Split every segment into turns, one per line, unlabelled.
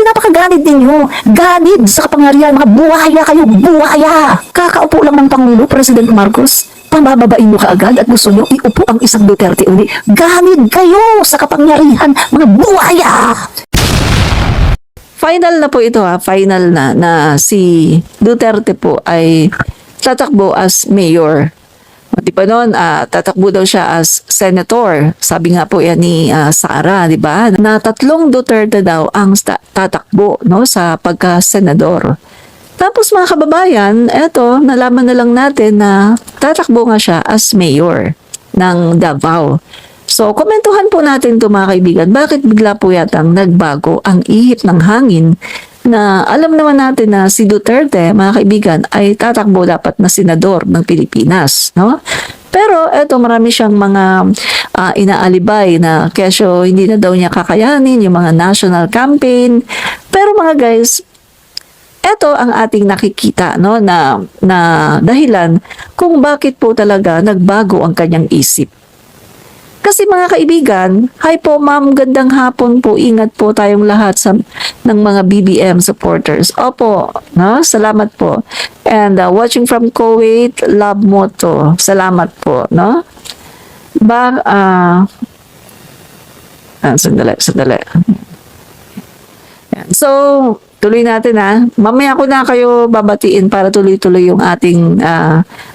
napakaganid ninyo. Ganid sa kapangyarihan, mga buhaya kayo, buhaya. Kakaupo lang ng Pangulo, President Marcos. Pambababain nyo kaagad at gusto nyo iupo ang isang Duterte uli. Ganid kayo sa kapangyarihan, mga buhaya.
Final na po ito final na si Duterte po ay tatakbo as mayor. Di ba noon, tatakbo daw siya as senator. Sabi nga po yan ni Sara, di ba? Na 3 Duterte daw ang tatakbo no, sa pagka-senador. Tapos mga kababayan, eto, nalaman na lang natin na tatakbo nga siya as mayor ng Davao. So, komentuhan po natin ito mga kaibigan. Bakit bigla po yatang nagbago ang ihip ng hangin na alam naman natin na si Duterte, mga kaibigan, ay tatakbo dapat na senador ng Pilipinas, no? Pero eto, marami siyang mga inaalibay na kesyo hindi na daw niya kakayanin yung mga national campaign. Pero mga guys, eto ang ating nakikita no na dahilan kung bakit po talaga nagbago ang kanyang isip. Kasi mga kaibigan, hi po ma'am, gandang hapon po, ingat po tayong lahat ng mga BBM supporters. Opo, no? Salamat po. And watching from Kuwait, love mo to. Salamat po, no? Sandali. Yan. So, tuloy natin Mamaya ko na kayo babatiin para tuloy-tuloy yung ating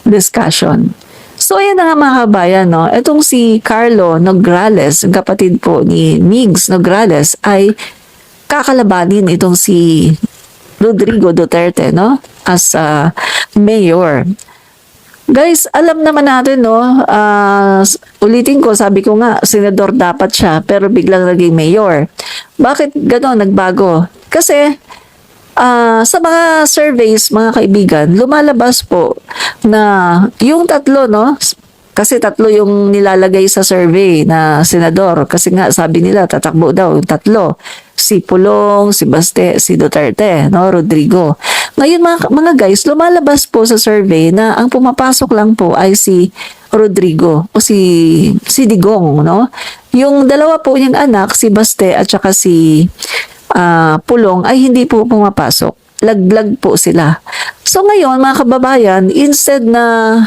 discussion. So, ayan na nga mga kabayan, no? Itong si Carlo Nograles, ang kapatid po ni Migs Nograles, ay kakalabanin itong si Rodrigo Duterte, no? As mayor. Guys, alam naman natin, no? Ulitin ko, sabi ko nga, senador dapat siya, pero biglang naging mayor. Bakit gano'n nagbago? Kasi, sa mga surveys, mga kaibigan, lumalabas po na yung 3, no? Kasi 3 yung nilalagay sa survey na senador. Kasi nga, sabi nila, tatakbo daw yung 3. Si Pulong, si Baste, si Duterte, no? Rodrigo. Ngayon, mga guys, lumalabas po sa survey na ang pumapasok lang po ay si Rodrigo o si Digong, no? Yung 2 po niyang anak, si Baste at saka si Pulong ay hindi po pumapasok. Laglag po sila. So ngayon mga kababayan, instead na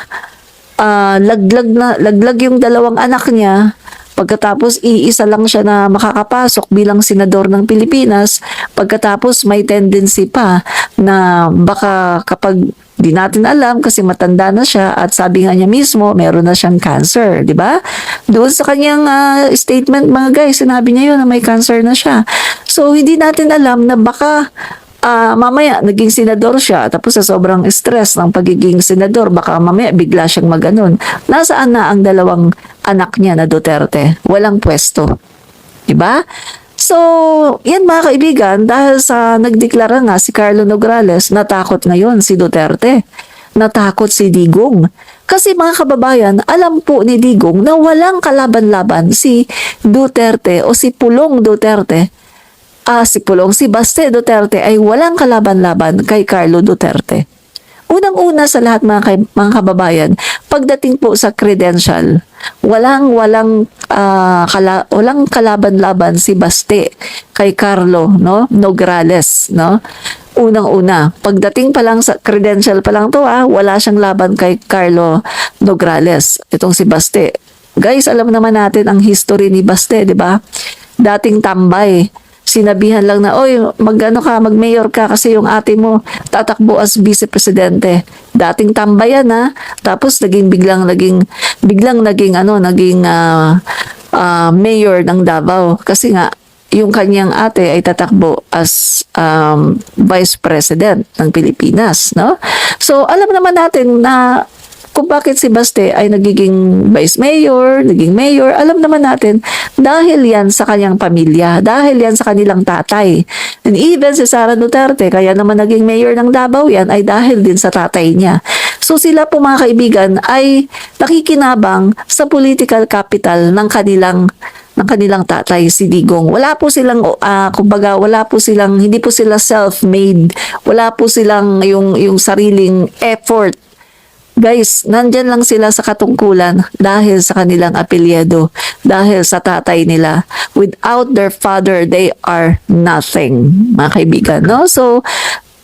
laglag yung 2 anak niya, pagkatapos iisa lang siya na makakapasok bilang senador ng Pilipinas, pagkatapos may tendency pa na baka kapag di natin alam kasi matanda na siya at sabi nga niya mismo meron na siyang cancer, di ba? Doon sa kanyang statement mga guys, sinabi niya yun na may cancer na siya. So hindi natin alam na baka mamaya naging senador siya tapos sa sobrang stress ng pagiging senador baka mamaya bigla siyang maganon. Nasaan na ang 2 anak niya na Duterte? Walang pwesto. Di ba? So, yan mga kaibigan, dahil sa nagdeklara nga si Carlo Nograles, natakot ngayon si Duterte. Natakot si Digong. Kasi mga kababayan, alam po ni Digong na walang kalaban-laban si Duterte o si Pulong Duterte. Si Baste Duterte ay walang kalaban-laban kay Carlo Duterte. Unang-una sa lahat mga kababayan, pagdating po sa credential, walang kalaban-laban si Baste kay Carlo, no? Nograles, no? Unang-una, pagdating pa lang sa credential pa lang to, wala siyang laban kay Carlo Nograles. Itong si Baste. Guys, alam naman natin ang history ni Baste, di ba? Dating tambay. Sinabihan lang na, oy, mag-mayor ka kasi yung ate mo tatakbo as vice-presidente. Dating tambayan tapos biglang naging mayor ng Davao kasi nga yung kanyang ate ay tatakbo as vice president ng Pilipinas, no? So, alam naman natin na kung bakit si Baste ay nagiging vice mayor, naging mayor, alam naman natin dahil yan sa kanyang pamilya, dahil yan sa kanilang tatay. And even si Sara Duterte, kaya naman naging mayor ng Davao yan ay dahil din sa tatay niya. So sila po mga kaibigan ay nakikinabang sa political capital ng kanilang tatay, si Digong. Wala po silang, hindi po sila self-made, wala po silang yung sariling effort Guys, nandyan lang sila sa katungkulan dahil sa kanilang apelyido, dahil sa tatay nila. Without their father, they are nothing, mga kaibigan, no? So,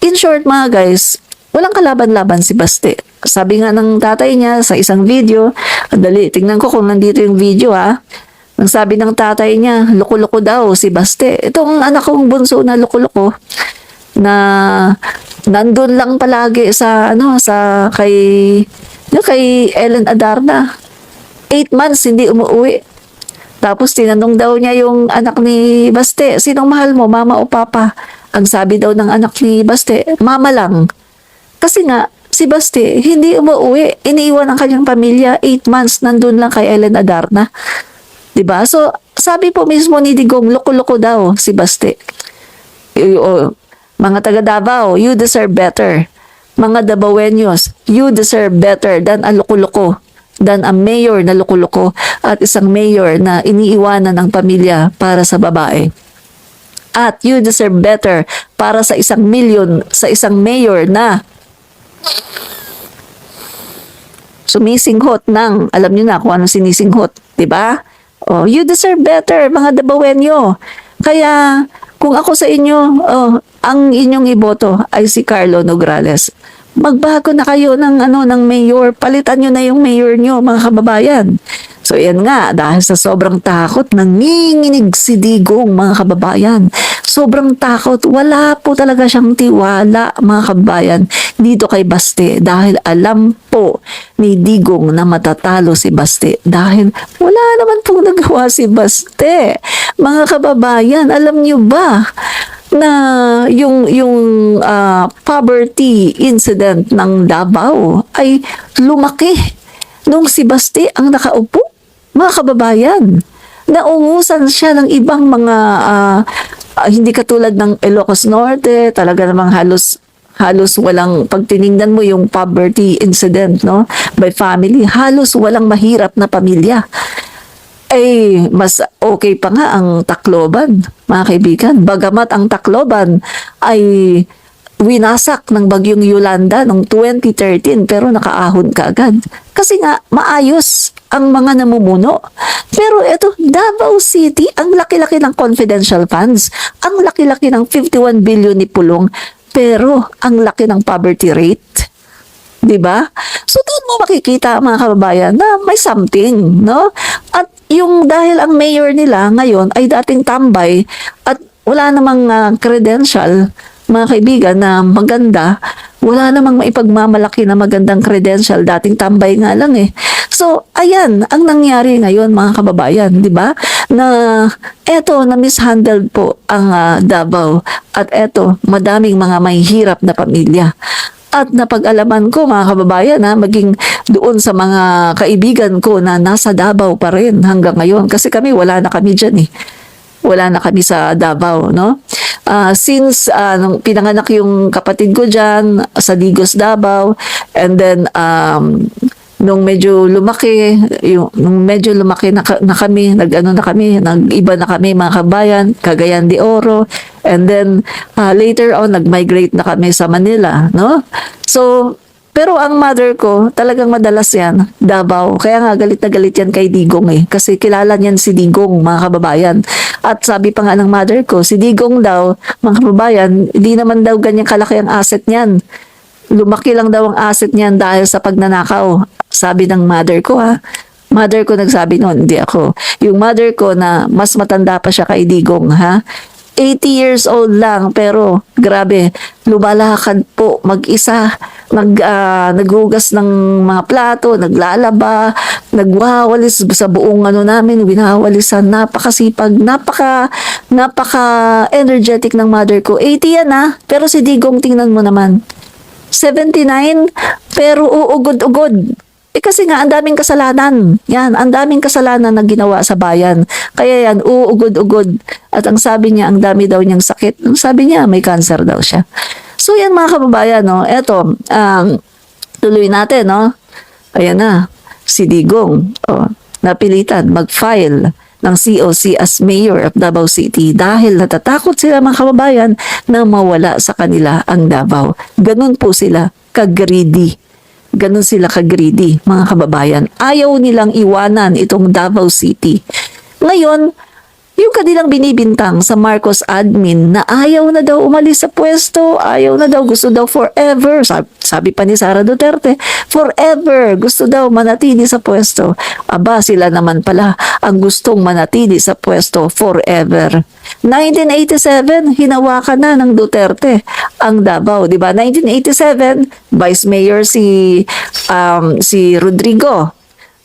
in short mga guys, walang kalaban-laban si Baste. Sabi nga ng tatay niya sa isang video, dali, tingnan ko kung nandito yung video ha. Ang sabi ng tatay niya, loko-loko daw si Baste. Itong anak kong bunso na loko-loko, na nandun lang palagi sa kay Ellen Adarna. 8 months hindi umuwi. Tapos tinanong daw niya yung anak ni Baste, sinong mahal mo, mama o papa? Ang sabi daw ng anak ni Baste, mama lang. Kasi nga si Baste hindi umuwi, iniiwan ang kanyang pamilya, 8 months nandun lang kay Ellen Adarna. 'Di ba? So sabi po mismo ni Digong, loko-loko daw si Baste. Mga taga Davao, you deserve better. Mga Davaoeños, you deserve better than a loko-loko, than a mayor na loko-loko at isang mayor na iniiwanan ng pamilya para sa babae. At you deserve better para sa 1 milyon, sa isang mayor na sumisinghot ng, alam niyo na kung anong sinisinghot, 'di ba? Oh, you deserve better, mga Davaoenyo. Kaya kung ako sa inyo, ang inyong iboto ay si Carlo Nograles. Magbago na kayo ng mayor, palitan niyo na yung mayor niyo, mga kababayan. So yan nga, dahil sa sobrang takot, nanginginig si Digong, mga kababayan. Sobrang takot, wala po talaga siyang tiwala, mga kababayan, dito kay Baste. Dahil alam po ni Digong na matatalo si Baste. Dahil wala naman pong nagawa si Baste. Mga kababayan, alam niyo ba na yung poverty incident ng Davao ay lumaki nung si Baste ang nakaupo, mga kababayan. Naungusan siya ng ibang mga hindi katulad ng Ilocos Norte, talaga namang halos walang, pag tiningnan mo yung poverty incident, no, by family, halos walang mahirap na pamilya. Ay mas okay pa nga ang Tacloban, mga kaibigan. Bagamat ang Tacloban ay winasak ng bagyong Yolanda noong 2013 pero nakaahon kaagad. Kasi nga maayos ang mga namumuno. Pero ito, Davao City, ang laki-laki ng confidential funds, ang laki-laki ng 51 billion ni Pulong, pero ang laki ng poverty rate. 'Di ba? So doon mo makikita, mga kababayan, na may something, no? At yung dahil ang mayor nila ngayon ay dating tambay at wala namang credential, mga kaibigan, na maganda, wala namang maipagmamalaki na magandang credential, dating tambay nga lang eh. So, ayan ang nangyari ngayon, mga kababayan, 'di ba? Na eto, na mishandled po ang Davao, at eto, madaming mga mahihirap na pamilya. At napag-alaman ko, mga kababayan, maging doon sa mga kaibigan ko na nasa Davao pa rin hanggang ngayon. Kasi kami, wala na kami dyan eh. Wala na kami sa Davao, no? Since nung pinanganak yung kapatid ko dyan, sa Digos, Davao, and then nung medyo lumaki na kami, nag-iba na kami, mga kabayan, Cagayan de Oro, and then later on nag-migrate na kami sa Manila, no? So pero ang mother ko talagang madalas yan Davao, kaya nga galit na galit yan kay Digong eh, kasi kilala niyan si Digong, mga kababayan. At sabi pa nga ng mother ko, si Digong daw, mga kababayan, hindi naman daw ganyan kalaki ang asset niyan. Lumaki lang daw ang asset niyan dahil sa pagnanakaw. Sabi ng mother ko Mother ko nagsabi noon, hindi ako. Yung mother ko na mas matanda pa siya kay Digong, 80 years old lang, pero grabe, lumalakad po mag-isa, naghugas ng mga plato, naglalaba, nagwawalis sa buong namin, winawalisan, napakasipag, napaka-energetic ng mother ko. 80 yan pero si Digong tingnan mo naman, 79, pero uugod-ugod. Kasi nga, ang daming kasalanan. Yan, ang daming kasalanan na ginawa sa bayan. Kaya yan, uugod-ugod. At ang sabi niya, ang dami daw niyang sakit. Ang sabi niya, may cancer daw siya. So yan, mga kababayan, no? Eto, tuloy natin, no? Ayan na, si Digong, napilitan mag-file ng COC as Mayor of Davao City dahil natatakot sila, mga kababayan, na mawala sa kanila ang Davao. Ganun po sila, kag-greedy. Ganun sila ka-greedy, mga kababayan. Ayaw nilang iwanan itong Davao City. Ngayon, yung kanilang binibintang sa Marcos admin na ayaw na daw umalis sa pwesto, ayaw na daw, gusto daw forever. Sabi pa ni Sara Duterte, forever, gusto daw manatili sa pwesto. Aba, sila naman pala ang gustong manatili sa pwesto forever. 1987, hinawakan na ng Duterte ang Davao, di ba? 1987, Vice Mayor si Rodrigo.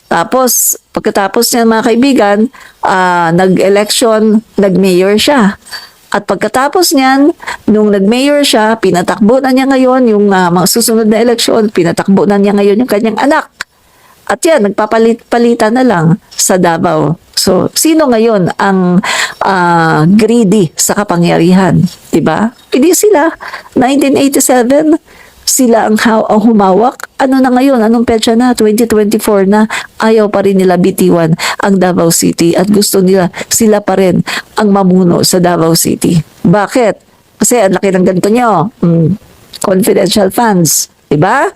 Tapos, pagkatapos niya mga kaibigan, nag-election, nag-mayor siya. At pagkatapos niyan, nung nag-mayor siya, pinatakbo na niya ngayon yung mga susunod na eleksyon, pinatakbo na niya ngayon yung kanyang anak. At yan, nagpapalit-palitan na lang sa Davao. So, sino ngayon ang greedy sa kapangyarihan? Diba? Hindi sila. 1987, sila ang humawak. Ano na ngayon? Anong petsa na? 2024 na. Ayaw pa rin nila bitiwan ang Davao City at gusto nila sila pa rin ang mamuno sa Davao City. Bakit? Kasi ang laki ng ganito nyo. Confidential funds. Diba?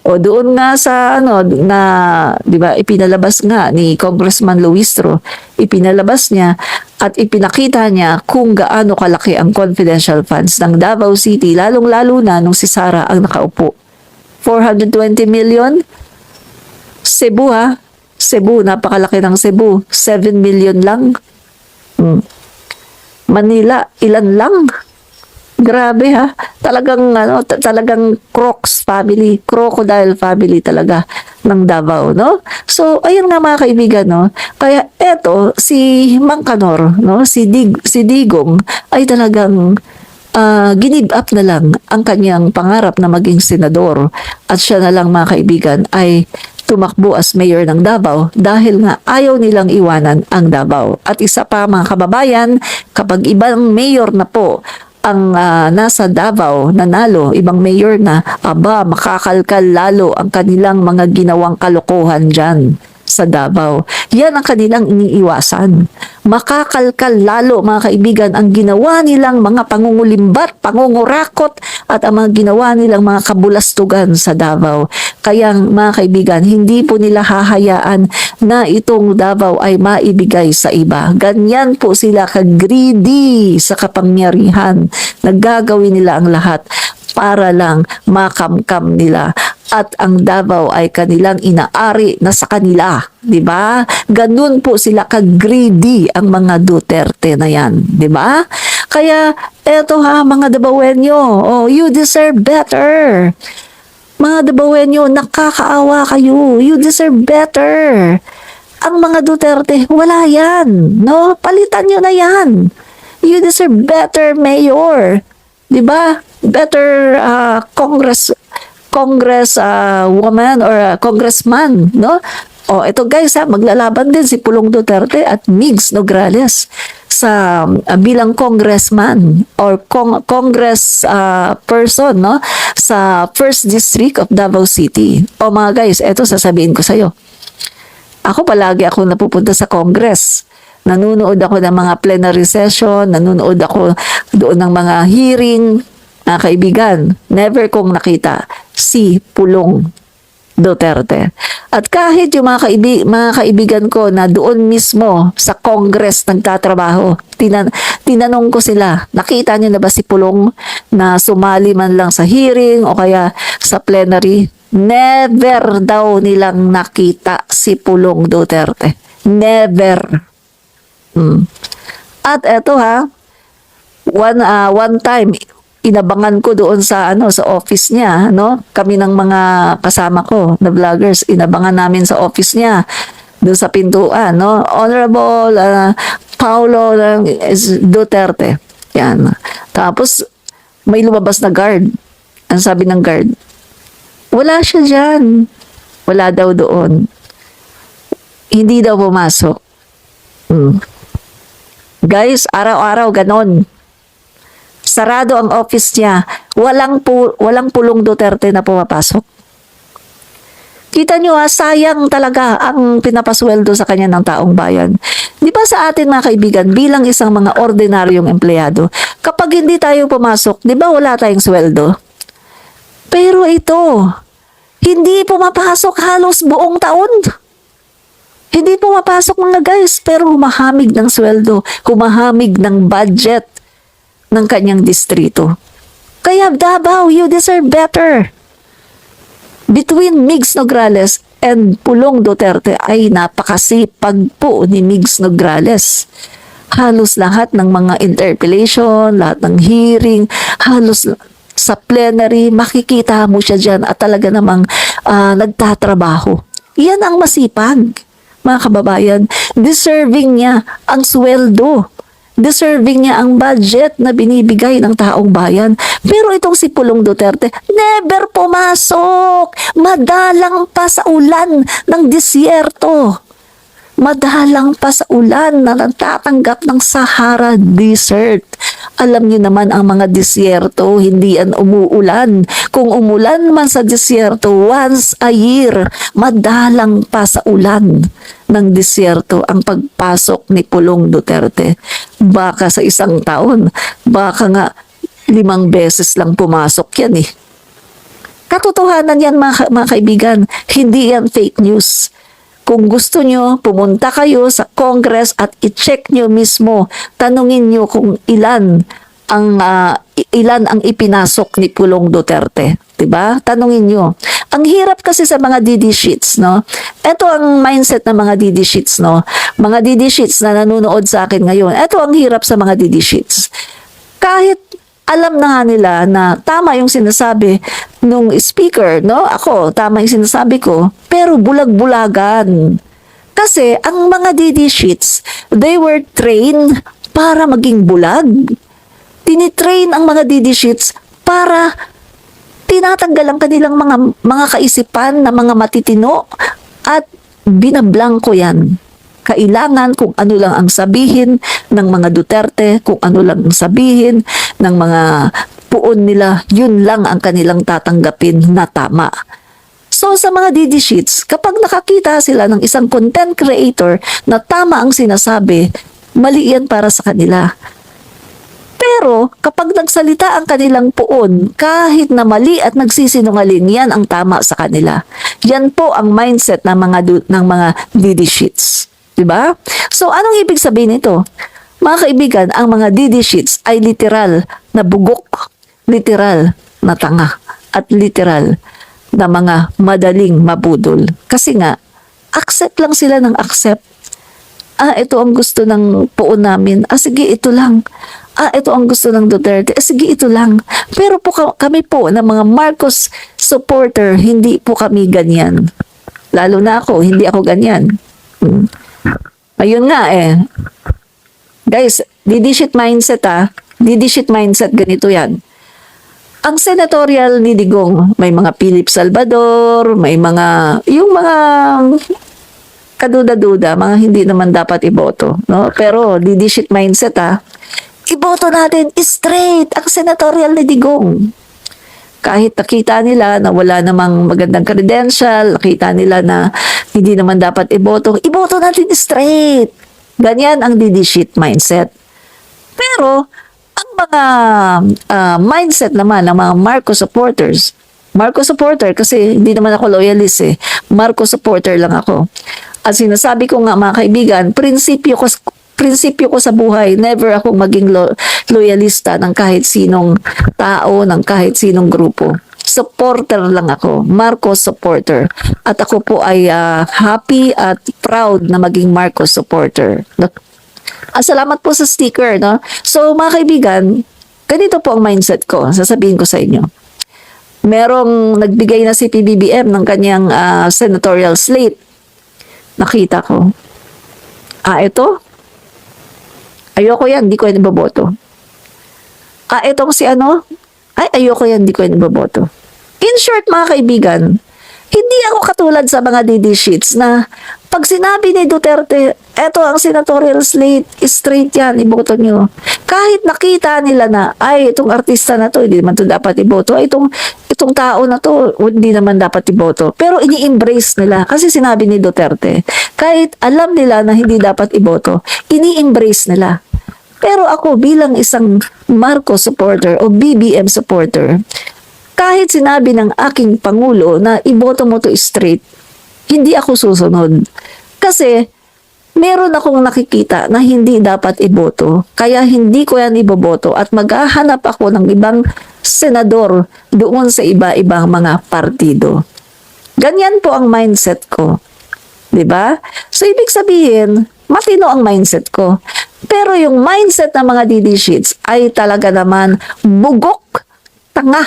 O doon nga sa diba, ipinalabas nga ni Congressman Luistro, ipinalabas niya at ipinakita niya kung gaano kalaki ang confidential funds ng Davao City, lalong-lalo na nung si Sara ang nakaupo. 420 million. Cebu Cebu, napakalaki ng Cebu. 7 million lang. Manila, ilan lang? Grabe talagang talagang crocodile family talaga ng Davao, no? So ayun nga mga kaibigan, no? Kaya eto si Mang Kanor, no? Si Digong ay talagang give up na lang ang kanyang pangarap na maging senador at siya na lang mga kaibigan ay tumakbo as mayor ng Davao dahil nga ayaw nilang iwanan ang Davao. At isa pa mga kababayan, kapag ibang mayor na po ang nasa Davao nanalo, ibang mayor na, makakalkal lalo ang kanilang mga ginawang kalokohan dyan sa Davao. Yan ang kanilang iniiwasan. Makakalkal lalo mga kaibigan ang ginawa nilang mga pangungulimbat, pangungurakot at ang mga ginawa nilang mga kabulastugan sa Davao. Kaya mga kaibigan, hindi po nila hahayaan na itong Davao ay maibigay sa iba. Ganyan po sila ka-greedy sa kapangyarihan. Naggagawin nila ang lahat para lang makamkam nila at ang Davao ay kanilang inaari na sa kanila, di ba? Ganun po sila ka-greedy ang mga Duterte na yan, di ba? Kaya eto mga Davaoenyo, you deserve better. Mga Davaoenyo, nakakaawa kayo. You deserve better. Ang mga Duterte, wala yan, no? Palitan nyo na yan. You deserve better mayor. Di ba? Better Congress woman or congressman, no? Ito guys, maglalaban din si Pulong Duterte at Migs Nograles sa bilang congressman or congress person, no? Sa 1st District of Davao City. Mga guys, ito sasabihin ko sa iyo. Ako palagi ako napupunta sa Congress. Nanonood ako ng mga plenary session, nanonood ako doon ng mga hearing. Kaibigan, never kong nakita si Pulong Duterte. At kahit yung mga kaibigan ko na doon mismo sa Congress nagtatrabaho, tinanong ko sila, nakita niyo na ba si Pulong na sumali man lang sa hearing o kaya sa plenary? Never daw nilang nakita si Pulong Duterte. Never. At eto one time, inabangan ko doon sa office niya, no? Kami ng mga kasama ko na vloggers, inabangan namin sa office niya doon sa pintuan, no? Honorable Paulo Duterte. Yan. Tapos may lumabas na guard. Ang sabi ng guard, wala siya diyan. Wala daw doon. Hindi daw pumasok. Guys, araw-araw ganon. Sarado ang office niya. Walang Pulong Duterte na pumapasok. Kita nyo sayang talaga ang pinapasweldo sa kanya ng taong bayan. Di ba sa atin mga kaibigan, bilang isang mga ordinaryong empleyado, kapag hindi tayo pumasok, di ba wala tayong sweldo? Pero ito, Hindi pumapasok halos buong taon. Hindi pumapasok mga guys, pero humahamig ng sweldo, humahamig ng budget ng kanyang distrito. Kaya Davao, you deserve better. Between Migs Nograles and Pulong Duterte ay napakasipag po ni Migs Nograles. Halos lahat ng mga interpellation, lahat ng hearing, halos sa plenary, makikita mo siya dyan at talaga namang nagtatrabaho. Yan ang masipag, mga kababayan. Deserving niya ang sweldo. Deserving niya ang budget na binibigay ng taong bayan. Pero itong si Pulong Duterte, never pumasok. Madalang pa sa ulan ng disyerto. Madalang pa sa ulan na natatanggap ng Sahara Desert. Alam niyo naman ang mga disyerto, hindi yan umuulan. Kung umulan man sa disyerto, once a year, madalang pa sa ulan ng disyerto ang pagpasok ni Pulong Duterte. Baka sa isang taon, baka nga 5 beses lang pumasok yan eh. Katotohanan yan mga kaibigan, hindi yan fake news. Kung gusto nyo, pumunta kayo sa Congress at i-check nyo mismo. Tanungin nyo kung ilan ang ipinasok ni Pulong Duterte. Diba? Tanungin nyo. Ang hirap kasi sa mga DD sheets, no? Ito ang mindset ng mga DD sheets, no? Mga DD sheets na nanonood sa akin ngayon. Ito ang hirap sa mga DD sheets. Kahit alam na nga nila na tama yung sinasabi nung speaker, no? Ako, tama yung sinasabi ko, pero bulag-bulagan. Kasi ang mga DD sheets, they were trained para maging bulag. Tinitrain ang mga DD sheets para tinatanggal ang kanilang mga kaisipan na mga matitino at binablangko yan. Kailangan kung ano lang ang sabihin ng mga Duterte, kung ano lang ang sabihin ng mga puon nila, yun lang ang kanilang tatanggapin na tama. So sa mga DD sheets, kapag nakakita sila ng isang content creator na tama ang sinasabi, mali yan para sa kanila. Pero kapag nagsalita ang kanilang puon, kahit na mali at nagsisinungaling, yan ang tama sa kanila. Yan po ang mindset ng mga DD sheets. Diba? So, anong ibig sabihin nito? Mga kaibigan, ang mga DD sheets ay literal na bugok, literal na tanga, at literal na mga madaling mabudol. Kasi nga, accept lang sila ng accept. Ito ang gusto ng puon namin. Sige, ito lang. Ito ang gusto ng Duterte. Sige, ito lang. Pero po kami po na mga Marcos supporter, hindi po kami ganyan. Lalo na ako, hindi ako ganyan. Ayun nga eh. Guys, DD sheet mindset DD sheet mindset, ganito yan. Ang senatorial ni Digong, may mga Philip Salvador, may mga, yung mga kaduda-duda, mga hindi naman dapat iboto. No? Pero DD sheet mindset iboto natin straight ang senatorial ni Digong. Kahit nakita nila na wala namang magandang credential, nakita nila na hindi naman dapat iboto natin straight. Ganyan ang DD sheet mindset. Pero, ang mga mindset naman ng mga Marcos supporters, Marcos supporter kasi hindi naman ako loyalist Marcos supporter lang ako. At sinasabi ko nga mga kaibigan, prinsipyo ko sa buhay, never akong maging loyalista ng kahit sinong tao, ng kahit sinong grupo. Supporter lang ako, Marcos supporter. At ako po ay happy at proud na maging Marcos supporter. Salamat po sa sticker, no? So, mga kaibigan, ganito po ang mindset ko. Sasabihin ko sa inyo. Merong nagbigay na si PBBM ng kanyang senatorial slate. Nakita ko. Ito? Ayoko yan, di ko yan iboboto. Itong si ano? Ayoko yan, di ko yan iboboto. In short, mga kaibigan, hindi ako katulad sa mga DD sheets na pag sinabi ni Duterte, eto ang senatorial slate, straight yan, iboto nyo. Kahit nakita nila na, itong artista na to, hindi naman to dapat iboto. Itong tao na to, hindi naman dapat iboto. Pero ini-embrace nila kasi sinabi ni Duterte. Kahit alam nila na hindi dapat iboto, ini-embrace nila. Pero ako bilang isang Marcos supporter o BBM supporter, Kahit sinabi ng aking Pangulo na iboto mo to straight, hindi ako susunod. Kasi meron akong nakikita na hindi dapat iboto. Kaya hindi ko yan iboboto at maghahanap ako ng ibang senador doon sa iba-ibang mga partido. Ganyan po ang mindset ko. 'Di ba? So, ibig sabihin, matino ang mindset ko. Pero yung mindset ng mga DD Sheets ay talaga naman bugok, tanga,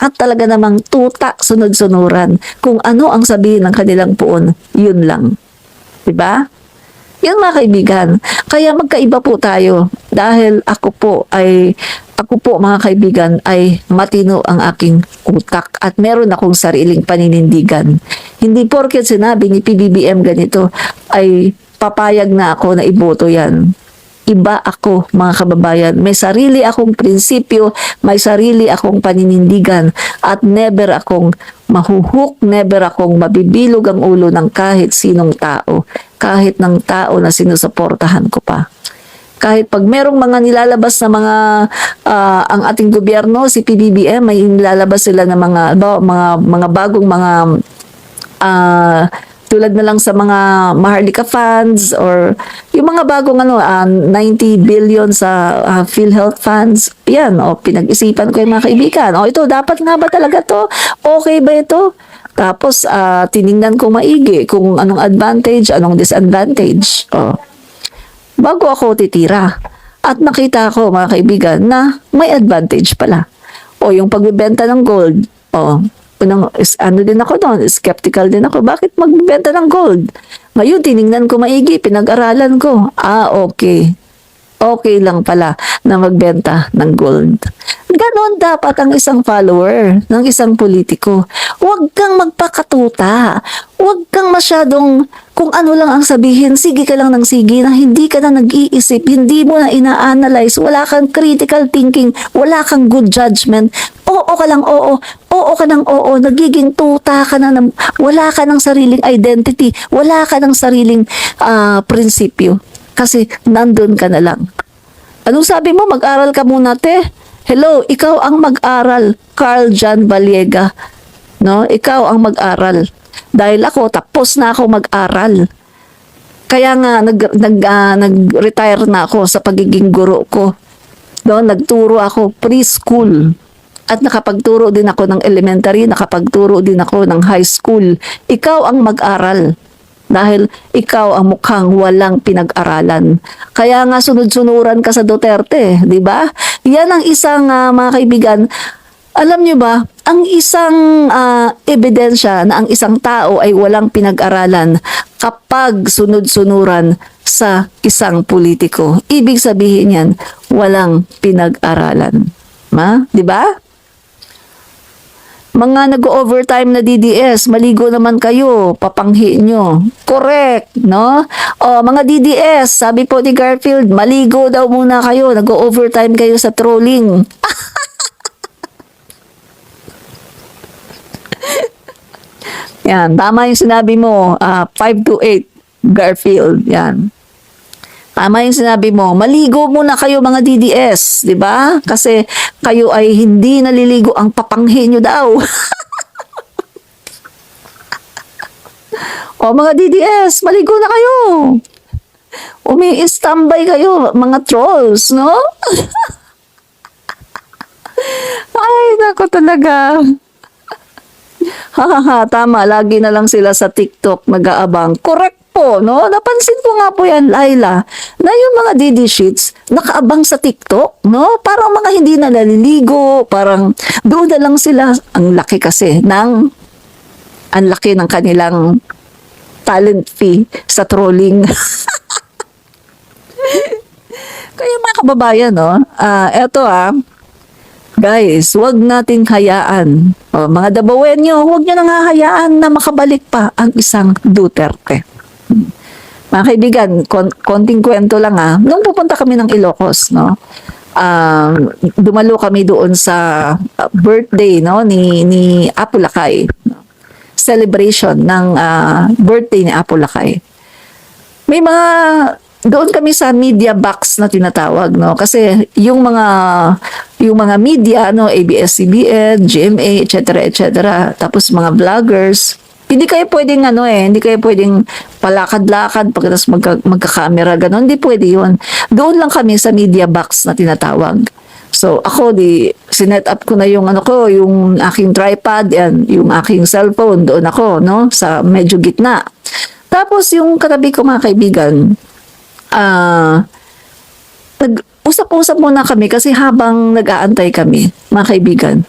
at talaga namang tuta, sunod-sunuran. Kung ano ang sabihin ng kanilang puon, yun lang. 'Di ba? Yan mga kaibigan. Kaya magkaiba po tayo dahil ako po mga kaibigan ay matino ang aking utak at meron akong sariling paninindigan. Hindi porket sinabi ni PBBM ganito ay papayag na ako na iboto yan. Iba ako, mga kababayan. May sarili akong prinsipyo, may sarili akong paninindigan at never akong mahuhuk, never akong mabibilog ang ulo ng kahit sinong tao, kahit ng tao na sinusuportahan ko pa. Kahit pag merong mga nilalabas na ang ating gobyerno, si PBBM, may nilalabas sila ng mga bagong mga tulad na lang sa mga Maharlika funds or yung mga bagong 90 billion sa PhilHealth funds. Yan, pinag-isipan ko yung mga kaibigan. Ito, dapat nga ba talaga to? Okay ba ito? Tapos, tiningnan ko maigi kung anong advantage, anong disadvantage. Bago ako titira. At nakita ko, mga kaibigan, na may advantage pala. Yung pagbebenta ng gold. Din ako doon, skeptical din ako. Bakit magbebenta ng gold? Ngayon, tiningnan ko maigi, pinag-aralan ko. Okay. Okay lang pala na magbenta ng gold. Ganon dapat ang isang follower ng isang politiko. Huwag kang magpakatuta. Huwag kang masyadong kung ano lang ang sabihin, sige ka lang ng sige na hindi ka na nag-iisip, hindi mo na ina-analyze, wala kang critical thinking, wala kang good judgment. Oo ka lang oo ka ng oo, nagiging tuta ka na, wala ka ng sariling identity, wala ka ng sariling prinsipyo. Kasi nandun ka na lang. Anong sabi mo? Mag-aral ka muna, te. Hello, ikaw ang mag-aral. Carl Jan Baliega. No? Ikaw ang mag-aral. Dahil ako, tapos na ako mag-aral. Kaya nga, nag-retire na ako sa pagiging guro ko. No? Nagturo ako preschool. At nakapagturo din ako ng elementary, nakapagturo din ako ng high school. Ikaw ang mag-aral. Dahil ikaw ang mukhang walang pinag-aralan. Kaya nga sunod-sunuran ka sa Duterte, di ba? Yan ang isang mga kaibigan. Alam nyo ba, ang isang ebidensya na ang isang tao ay walang pinag-aralan kapag sunod-sunuran sa isang politiko. Ibig sabihin yan, walang pinag-aralan. Di ba? Mga nag-overtime na DDS, maligo naman kayo, papanghi nyo. Correct, no? Mga DDS, sabi po ni Garfield, maligo daw muna kayo, nag-overtime kayo sa trolling. Yan, tama yung sinabi mo, 5 to 8, Garfield, yan. Tama yung sinabi mo, maligo muna kayo mga DDS, di ba? Kasi kayo ay hindi naliligo, ang papanghi nyo daw. Mga DDS, maligo na kayo. Umi-standby kayo, mga trolls, no? Ay, nako talaga. Tama, lagi na lang sila sa TikTok nag-aabang. Correct po, no? Napansin ko nga po yan, Laila, na yung mga DD Sheets nakaabang sa TikTok, no? Parang mga hindi na naliligo, parang doon na lang sila. Ang laki kasi ang laki ng kanilang talent fee sa trolling. Kaya mga kababayan, no? Eto guys, wag nating hayaan. Mga Dabawenyo, wag nyo nang hahayaan na makabalik pa ang isang Duterte. Mga kaibigan, konting kwento lang nung pupunta kami ng Ilocos, no? Dumalo kami doon sa birthday, no, ni Apo Lakay. No? Celebration ng birthday ni Apo Lakay. May mga doon kami sa media box na tinatawag, no? Kasi yung mga media, no, ABS-CBN, GMA, etc., tapos mga vloggers, hindi kayo pwedeng hindi kayo pwedeng palakad-lakad pagkatapos magka-camera gano'n, hindi pwede 'yun. Doon lang kami sa media box na tinatawag. So ako sinet up ko na yung yung aking tripod, yan, yung aking cellphone, doon ako, no, sa medyo gitna. Tapos yung katabi ko mga kaibigan, nag-usap-usap muna kami kasi habang nag-aantay kami, mga kaibigan,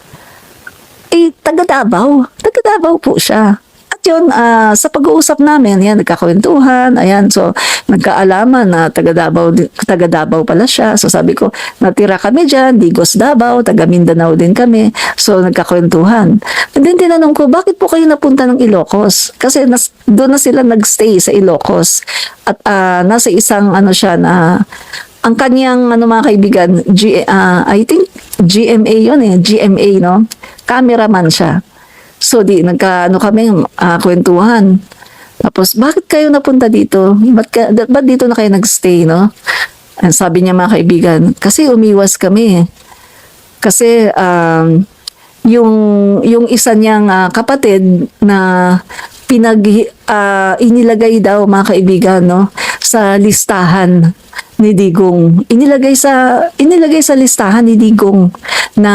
taga-Davao po siya. At yun, sa pag-uusap namin, yan, nagkakwentuhan, ayan, so, nagkaalaman na taga-Davao pala siya. So, sabi ko, natira kami dyan, Digos, Davao, taga-Mindanao din kami. So, nagkakwentuhan. And then, tinanong ko, bakit po kayo napunta ng Ilocos? Kasi, doon na sila nagstay sa Ilocos. At, nasa isang, siya na, ang kanyang, mga kaibigan, I think, GMA yun GMA, no? Cameraman siya. So, kami, kwentuhan. Tapos, bakit kayo napunta dito? Ba't dito na kayo nagstay, no? And sabi niya, mga kaibigan, kasi umiwas kami. Kasi, yung isa niyang kapatid na inilagay daw, mga kaibigan, no? Sa listahan ni Digong. Inilagay sa listahan ni Digong na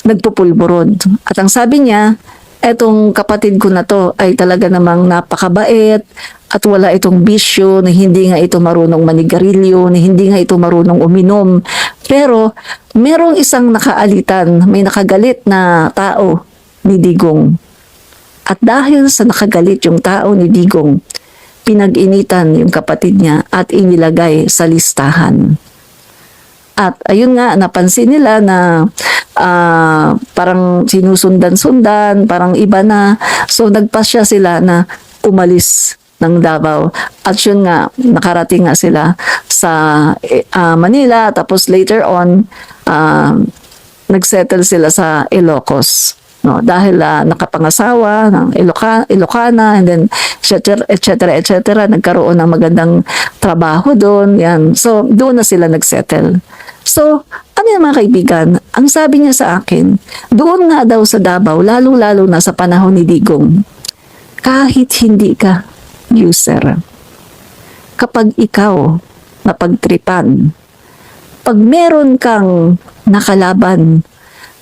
nagpupulburod. At ang sabi niya, etong kapatid ko na to ay talaga namang napakabait at wala itong bisyo, na hindi nga ito marunong manigarilyo, na hindi nga ito marunong uminom. Pero merong isang nakaalitan, may nakagalit na tao ni Digong. At dahil sa nakagalit yung tao ni Digong, pinag-initan yung kapatid niya at inilagay sa listahan. At ayun nga, napansin nila na parang sinusundan-sundan, parang iba na. So nagpasya sila na umalis ng Davao. At yun nga, nakarating nga sila sa Manila. Tapos later on, nagsettle sila sa Ilocos. No, dahil nakapangasawa ng Ilocana, and then etc., nagkaroon ng magandang trabaho doon. Yan. So, doon na sila nagsettle. So, ano yung mga kaibigan? Ang sabi niya sa akin, doon nga daw sa Davao, lalo-lalo na sa panahon ni Digong, kahit hindi ka user, kapag ikaw napagtripan, pag meron kang nakalaban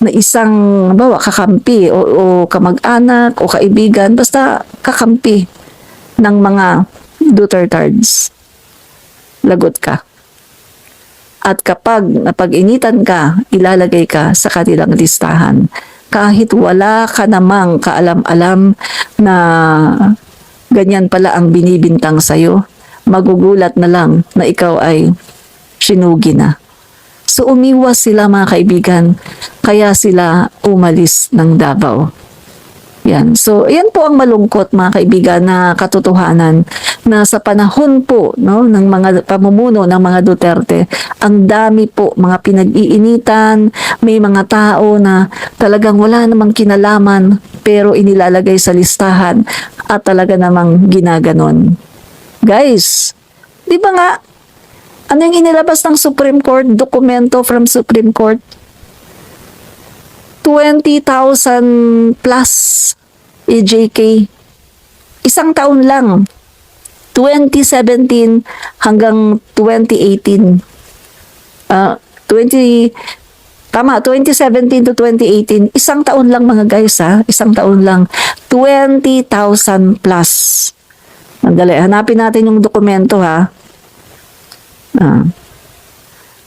na isang kakampi o kamag-anak o kaibigan, basta kakampi ng mga Dutertards, lagot ka. At kapag napag-initan ka, ilalagay ka sa kanilang listahan. Kahit wala ka namang kaalam-alam na ganyan pala ang binibintang sa'yo, magugulat na lang na ikaw ay sinugi na. So umiwas sila, mga kaibigan, kaya sila umalis ng Davao. Yan. So, yan po ang malungkot, mga kaibigan, na katotohanan na sa panahon po, no, ng mga pamumuno ng mga Duterte, ang dami po mga pinag-iinitan, may mga tao na talagang wala namang kinalaman pero inilalagay sa listahan at talaga namang ginaganon. Guys, di ba nga, ano yung inilabas ng Supreme Court, dokumento from Supreme Court? 20,000 plus EJK. Isang taon lang. 2017 hanggang 2018. 2017 to 2018. Isang taon lang, mga guys, ha? Isang taon lang. 20,000 plus. Mandali, hanapin natin yung dokumento, ha?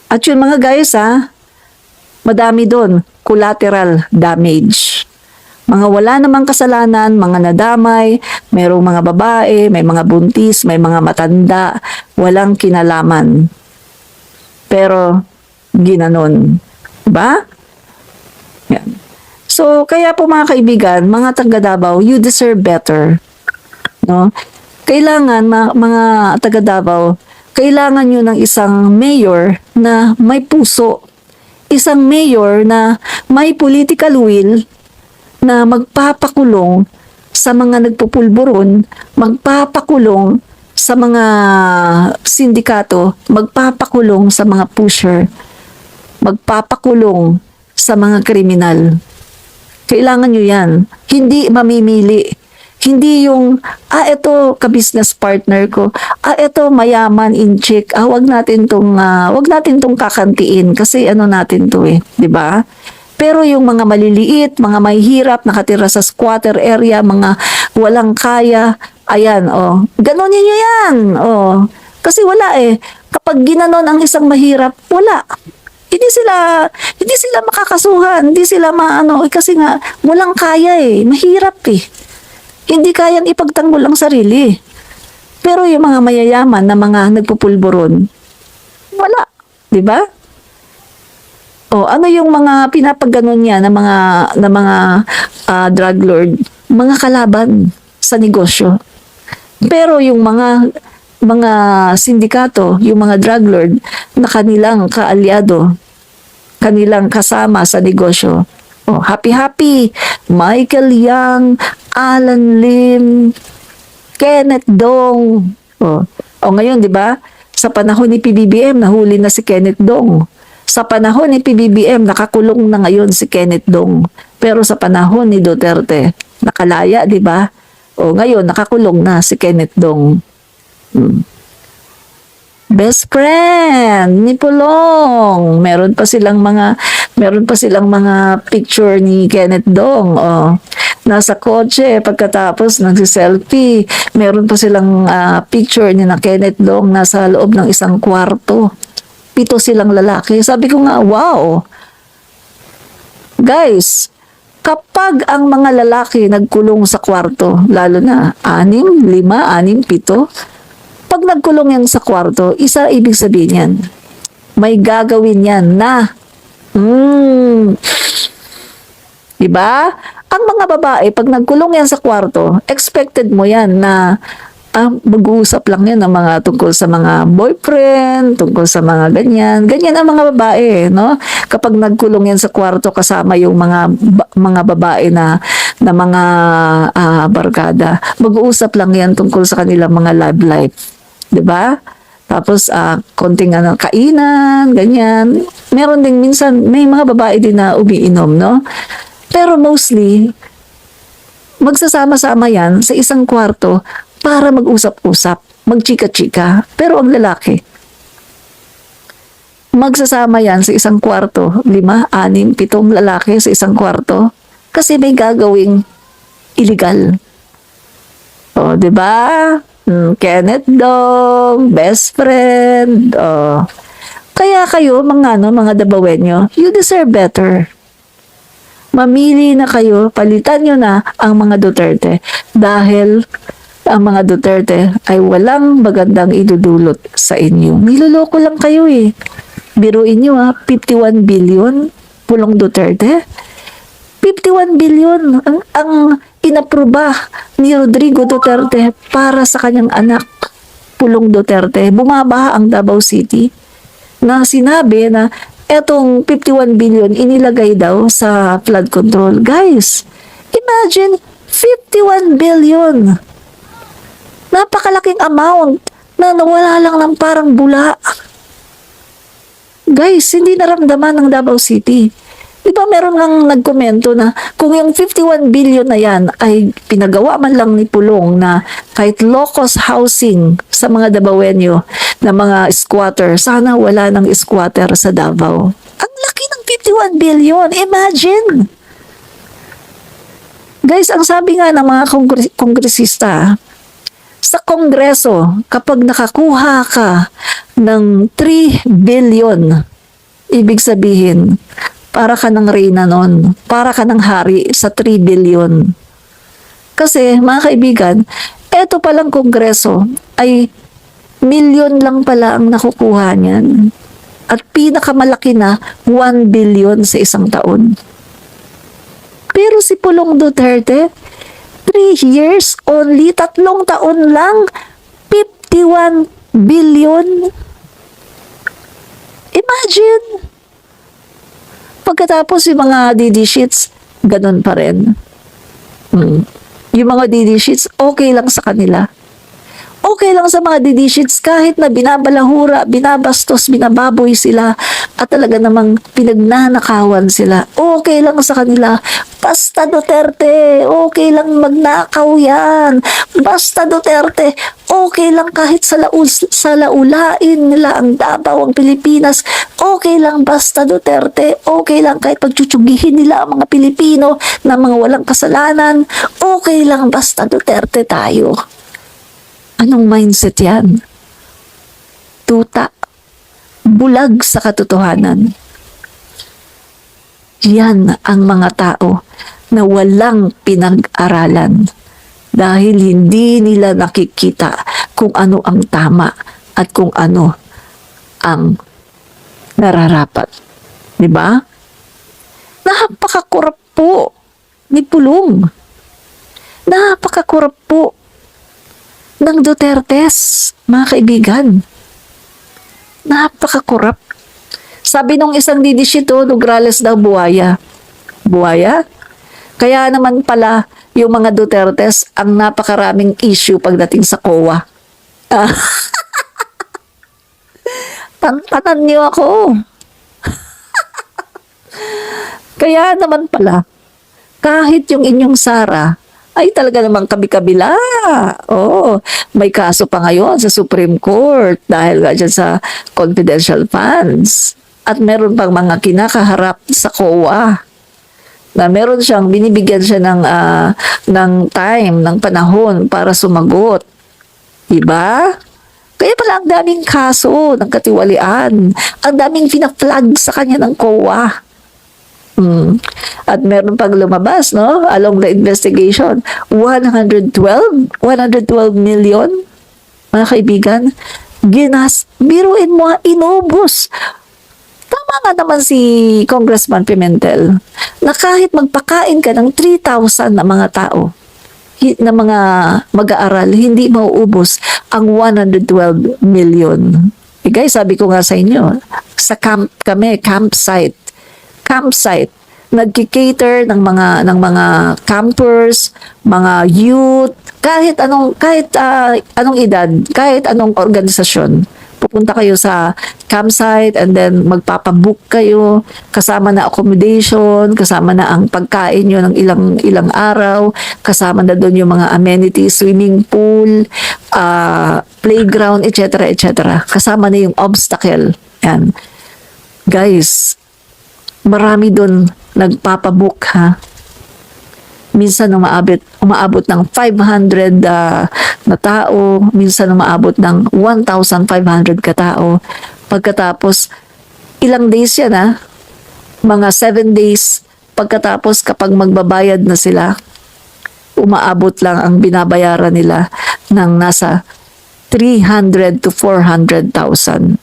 At yun, mga guys, ha? Madami doon. Collateral damage. Mga wala namang kasalanan, mga nadamay, mayroong mga babae, may mga buntis, may mga matanda, walang kinalaman. Pero, ginanon. Diba? Yan. So, kaya po, mga kaibigan, mga taga Davao, you deserve better. No? Kailangan, mga taga Davao, kailangan nyo ng isang mayor na may puso. Isang mayor na may political will na magpapakulong sa mga nagpupulburon, magpapakulong sa mga sindikato, magpapakulong sa mga pusher, magpapakulong sa mga kriminal. Kailangan nyo yan. Hindi mamimili. Hindi yung, eto ka-business partner ko. Eto mayaman in chick. Wag natin tong kakantiin kasi ano natin to eh, 'di ba? Pero yung mga maliliit, mga mahihirap, nakatira sa squatter area, mga walang kaya, ayan, Ganonin nyo yan, Kasi wala eh. Kapag ginanon ang isang mahirap, wala. Hindi sila makakasuhan, hindi sila kasi nga walang kaya eh, mahirap eh. Hindi kayang ipagtanggol ang sarili. Pero yung mga mayayaman na mga nagpupulburon, wala, 'di ba? Ano yung mga pinapagganon niya ng mga drug lord, mga kalaban sa negosyo. Pero yung mga sindikato, yung mga drug lord na kanilang kaalyado, kanilang kasama sa negosyo. Happy-happy, Michael Yang, Alan Lim, Kenneth Dong. Ngayon, 'di ba? Sa panahon ni PBBM, nahuli na si Kenneth Dong. Sa panahon ni PBBM, nakakulong na ngayon si Kenneth Dong. Pero sa panahon ni Duterte, nakalaya, 'di ba? Ngayon nakakulong na si Kenneth Dong. Best friend ni Pulong. Meron pa silang mga picture ni Kenneth Dong. Nasa kotse pagkatapos nagsi-selfie. Meron pa silang picture ni na Kenneth Dong nasa loob ng isang kwarto. 7 silang lalaki. Sabi ko nga, wow. Guys, kapag ang mga lalaki nagkulong sa kwarto, lalo na 6, 5, 6, 7, pag nagkulong yan sa kwarto, isa ibig sabihin yan. May gagawin yan na. Diba? Ang mga babae, pag nagkulong yan sa kwarto, expected mo yan na mag-uusap lang yan ng mga tungkol sa mga boyfriend, tungkol sa mga ganyan. Ganyan ang mga babae, no? Kapag nagkulong yan sa kwarto kasama yung mga babae na mga barkada, mag-uusap lang yan tungkol sa kanilang mga love life. 'Di ba? Tapos konting kainan, ganyan. Meron din minsan may mga babae din na umiinom, no? Pero mostly magsasama-sama yan sa isang kwarto para mag-usap-usap, magchika-chika. Pero ang lalaki, magsasama yan sa isang kwarto, 5, 6, 7 lalaki sa isang kwarto kasi may gagawing illegal. 'Di ba? Kenneth Dong, best friend. Kaya kayo, mga Dabawenyo, you deserve better. Mamili na kayo, palitan nyo na ang mga Duterte dahil ang mga Duterte ay walang magandang idudulot sa inyo. Niloloko lang kayo eh. Biruin nyo 51 billion Pulong Duterte. 51 billion ang inapruba ni Rodrigo Duterte para sa kanyang anak, Pulong Duterte. Bumabaha ang Davao City na sinabi na etong 51 billion inilagay daw sa flood control. Guys, imagine 51 billion. Napakalaking amount na nawala lang ng parang bula. Guys, hindi naramdaman ng Davao City. Diba meron ngang nagkomento na kung yung 51 billion na yan ay pinagawa man lang ni Pulong na kahit low-cost housing sa mga Dabawenyo na mga squatter, sana wala ng squatter sa Davao. Ang laki ng 51 billion, imagine! Guys, ang sabi nga ng mga kongresista, sa Kongreso, kapag nakakuha ka ng 3 billion, ibig sabihin, para ka ng reyna nun. Para ka ng hari sa 3 billion. Kasi, mga kaibigan, eto palang kongreso ay milyon lang pala ang nakukuha niyan. At pinakamalaki na 1 billion sa isang taon. Pero si Pulong Duterte, 3 years only, 3 taon lang, 51 billion. Imagine! Pagkatapos yung mga DD sheets, ganun pa rin. Yung mga DD sheets, okay lang sa kanila. Okay lang sa mga didishits kahit na binabalahura, binabastos, binababoy sila at talaga namang pinagnanakawan sila. Okay lang sa kanila. Basta Duterte, okay lang magnakaw yan. Basta Duterte, okay lang kahit sa laulain nila ang Davao, ang Pilipinas. Okay lang basta Duterte, okay lang kahit pagtsutsuggihin nila ang mga Pilipino na mga walang kasalanan. Okay lang basta Duterte tayo. Anong mindset yan? Tuta. Bulag sa katotohanan. Yan ang mga tao na walang pinag-aralan dahil hindi nila nakikita kung ano ang tama at kung ano ang nararapat. Diba? Napakakurap po ni Pulong. Napakakurap po ng Dutertes, mga kaibigan. Napakakurap. Sabi nung isang didishito, Nograles daw buhaya. Buhaya? Kaya naman pala, yung mga Dutertes, ang napakaraming issue pagdating sa COA. Ah. Tantanan niyo ako. Kaya naman pala, kahit yung inyong Sara, ay talaga namang kabi-kabila. Oo, may kaso pa ngayon sa Supreme Court dahil nga dyan sa confidential funds. At meron pang mga kinakaharap sa COA na meron siyang, binibigyan siya ng time, ng panahon para sumagot. Diba? Kaya pala ang daming kaso ng katiwalian. Ang daming fina-flag sa kanya ng COA. At meron pang lumabas, no? Along the investigation, 112 million, mga kaibigan, biruin mo, inubos. Tama nga naman si Congressman Pimentel na kahit magpakain ka ng 3,000 na mga tao, na mga mag-aaral, hindi mauubos ang 112 million. Eh guys, sabi ko nga sa inyo, sa campsite, nagki-cater ng mga campers, mga youth, kahit anong edad, kahit anong organisasyon. Pupunta kayo sa campsite and then magpapabook kayo, kasama na accommodation, kasama na ang pagkain nyo ng ilang araw, kasama na doon yung mga amenities, swimming pool, playground, etc. Kasama na yung obstacle. Yan. Guys, marami doon nagpapabook, ha. Minsan umaabot ng 500 na tao, minsan umaabot ng 1,500 katao. Pagkatapos, ilang days yan, ha? Mga 7 days. Pagkatapos, kapag magbabayad na sila, umaabot lang ang binabayaran nila ng nasa 300 to 400,000.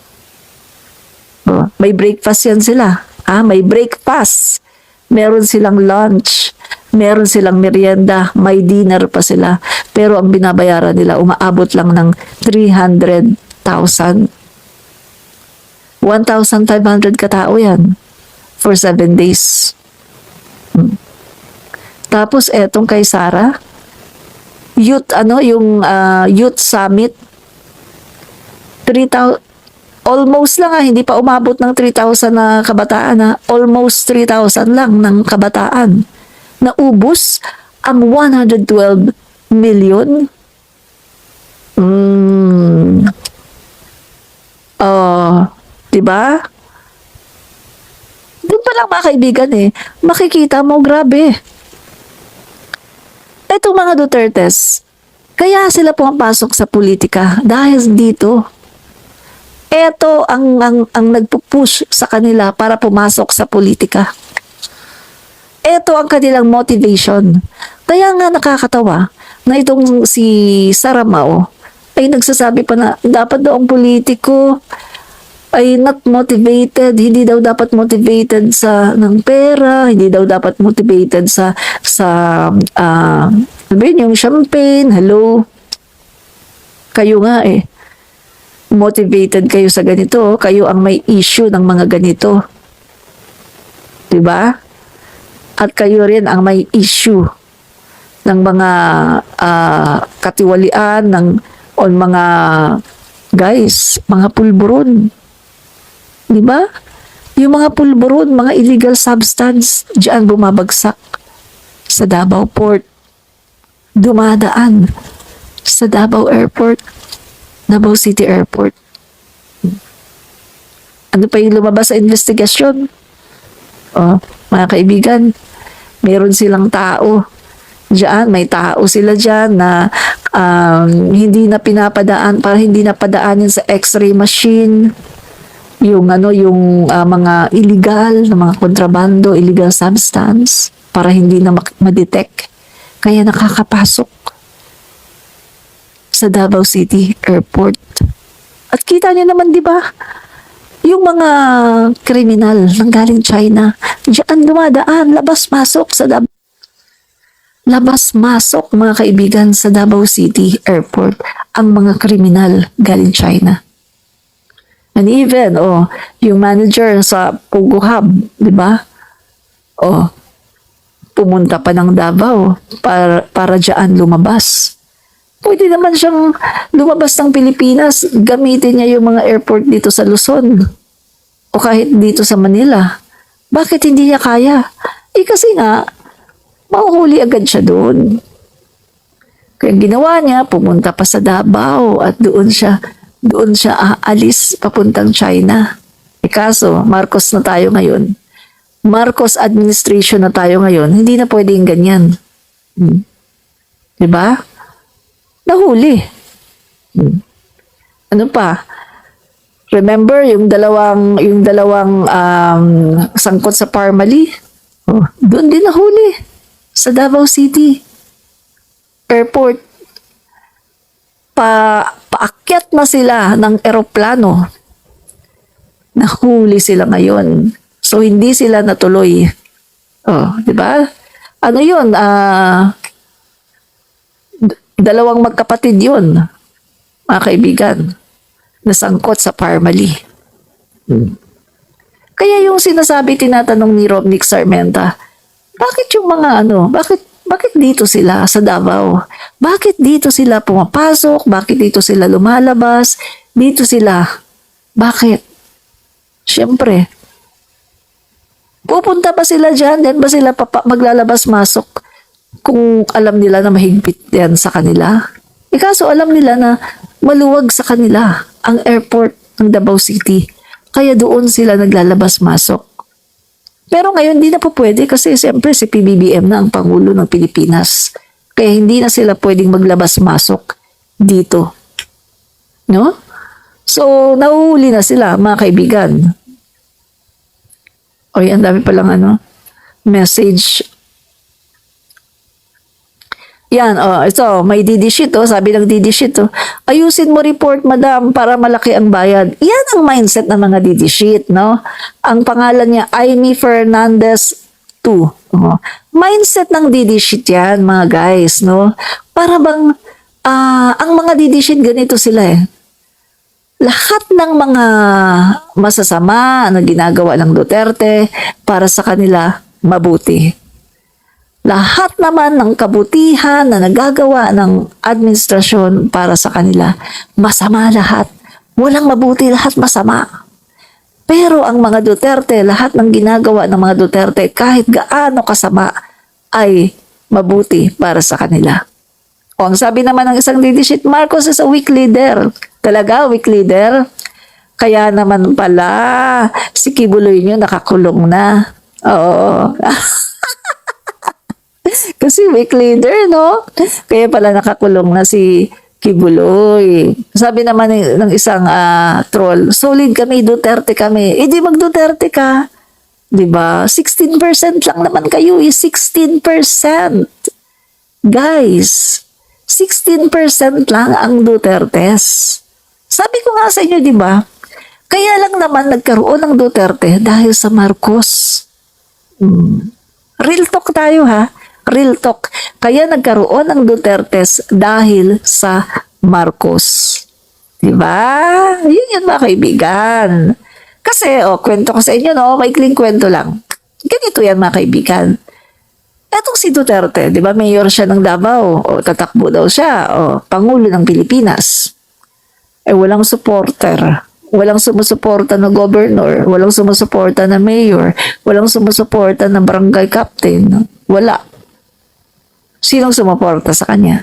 Oh, may breakfast yan sila. May breakfast. Meron silang lunch. Meron silang merienda. May dinner pa sila. Pero ang binabayaran nila, umaabot lang ng 300,000. 1,500 katao yan. For 7 days. Tapos, etong kay Sara, youth summit, 3,000, almost lang, hindi pa umabot ng 3,000 na kabataan, almost 3,000 lang ng kabataan. Naubos ang 112 million. Diba? Doon pa lang, mga kaibigan, makikita mo, grabe. Etong mga Dutertes, kaya sila pumapasok sa politika dahil dito. Ito ang nagpupush sa kanila para pumasok sa politika. Ito ang kanilang motivation. Kaya nga nakakatawa na itong si Saramao ay nagsasabi pa na dapat daw ang politiko ay not motivated, hindi daw dapat motivated ng pera, hindi daw dapat motivated sa yung champagne, hello. Kayo nga motivated kayo sa ganito, kayo ang may issue ng mga ganito. 'Di ba? At kayo rin ang may issue ng mga katiwalian, ng on mga guys, mga pulburon. Di ba? Yung mga pulburon, mga illegal substance, diyan bumabagsak sa Davao Port. Dumadaan sa Davao Airport, Davao City Airport. Ano pa yung lumabas sa investigasyon? Oh, mga kaibigan, meron silang tao diyan, may tao sila diyan na hindi na pinapadaan para hindi na padaanin sa x-ray machine yung mga illegal na mga kontrabando, illegal substance para hindi na ma-detect. Kaya nakakapasok sa Davao City Airport. At kita niyo naman, di ba? Yung mga kriminal nang galing China, diyan dumadaan, labas-masok sa labas-masok, mga kaibigan, sa Davao City Airport ang mga kriminal galing China. And even, yung manager sa Pogo Hub, di ba? Pumunta pa ng Davao para diyan lumabas. Pwede naman siyang lumabas ng Pilipinas, gamitin niya yung mga airport dito sa Luzon o kahit dito sa Manila. Bakit hindi niya kaya? Kasi nga, mahuhuli agad siya doon. Kaya ginawa niya, pumunta pa sa Davao at doon siya aalis papuntang China. Kaso, Marcos na tayo ngayon. Marcos administration na tayo ngayon. Hindi na pwedeng ganyan. Diba? Nahuli. Ano pa? Remember yung dalawang sangkot sa Parmali? Doon din nahuli sa Davao City Airport. Paakyat na sila ng eroplano. Nahuli sila ngayon. So hindi sila natuloy. Di ba? Ano 'yun? Dalawang magkapatid 'yun, mga kaibigan, nasangkot sa Parmali. Kaya yung sinasabi, tinatanong ni Romnick Sarmenta, bakit yung mga bakit dito sila sa Davao? Bakit dito sila pumapasok? Bakit dito sila lumalabas? Dito sila. Bakit? Siyempre, pupunta ba sila dyan? Then ba sila maglalabas-masok kung alam nila na mahigpit yan sa kanila? Kaso alam nila na maluwag sa kanila ang airport ng Davao City. Kaya doon sila naglalabas-masok. Pero ngayon, hindi na po pwede kasi siyempre si PBBM na ang Pangulo ng Pilipinas. Kaya hindi na sila pwedeng maglabas-masok dito. No? So, nahuhuli na sila, mga kaibigan. Ang dami palang message. Yan, ito, may DD sheet, sabi ng DD sheet, ayusin mo report, madam, para malaki ang bayad. Yan ang mindset ng mga DD sheet, no? Ang pangalan niya, Aimee Fernandez 2. Mindset ng DD sheet yan, mga guys, no? Para bang, ang mga DD sheet, ganito sila lahat ng mga masasama na ginagawa ng Duterte para sa kanila, mabuti. Lahat naman ng kabutihan na nagagawa ng administrasyon para sa kanila, masama lahat. Walang mabuti, lahat masama. Pero ang mga Duterte, lahat ng ginagawa ng mga Duterte, kahit gaano kasama, ay mabuti para sa kanila. Ang sabi naman ng isang leadership, Marcos is a weak leader. Talaga, weak leader? Kaya naman pala, si Kibuloy nyo nakakulong na. Oo. Kasi weak leader, no? Kaya pala nakakulong na si Kibuloy. Sabi naman ng isang troll, solid kami, Duterte kami. Di mag-Duterte ka. Diba? 16% lang naman kayo. 16%. Guys, 16% lang ang Dutertes. Sabi ko nga sa inyo, di ba? Kaya lang naman nagkaroon ng Duterte dahil sa Marcos. Real talk tayo, ha? Real talk. Kaya nagkaroon ng Dutertes dahil sa Marcos. Diba? Yun mga kaibigan. Kasi, kwento ko sa inyo, no? Maikling kwento lang. Ganito yan, mga kaibigan. Etong si Duterte, di ba, mayor siya ng Davao, o tatakbo daw siya, o Pangulo ng Pilipinas. Walang supporter. Walang sumusuporta na governor, walang sumusuporta na mayor, walang sumusuporta na barangay captain. Wala. Sinong sumuporta sa kanya?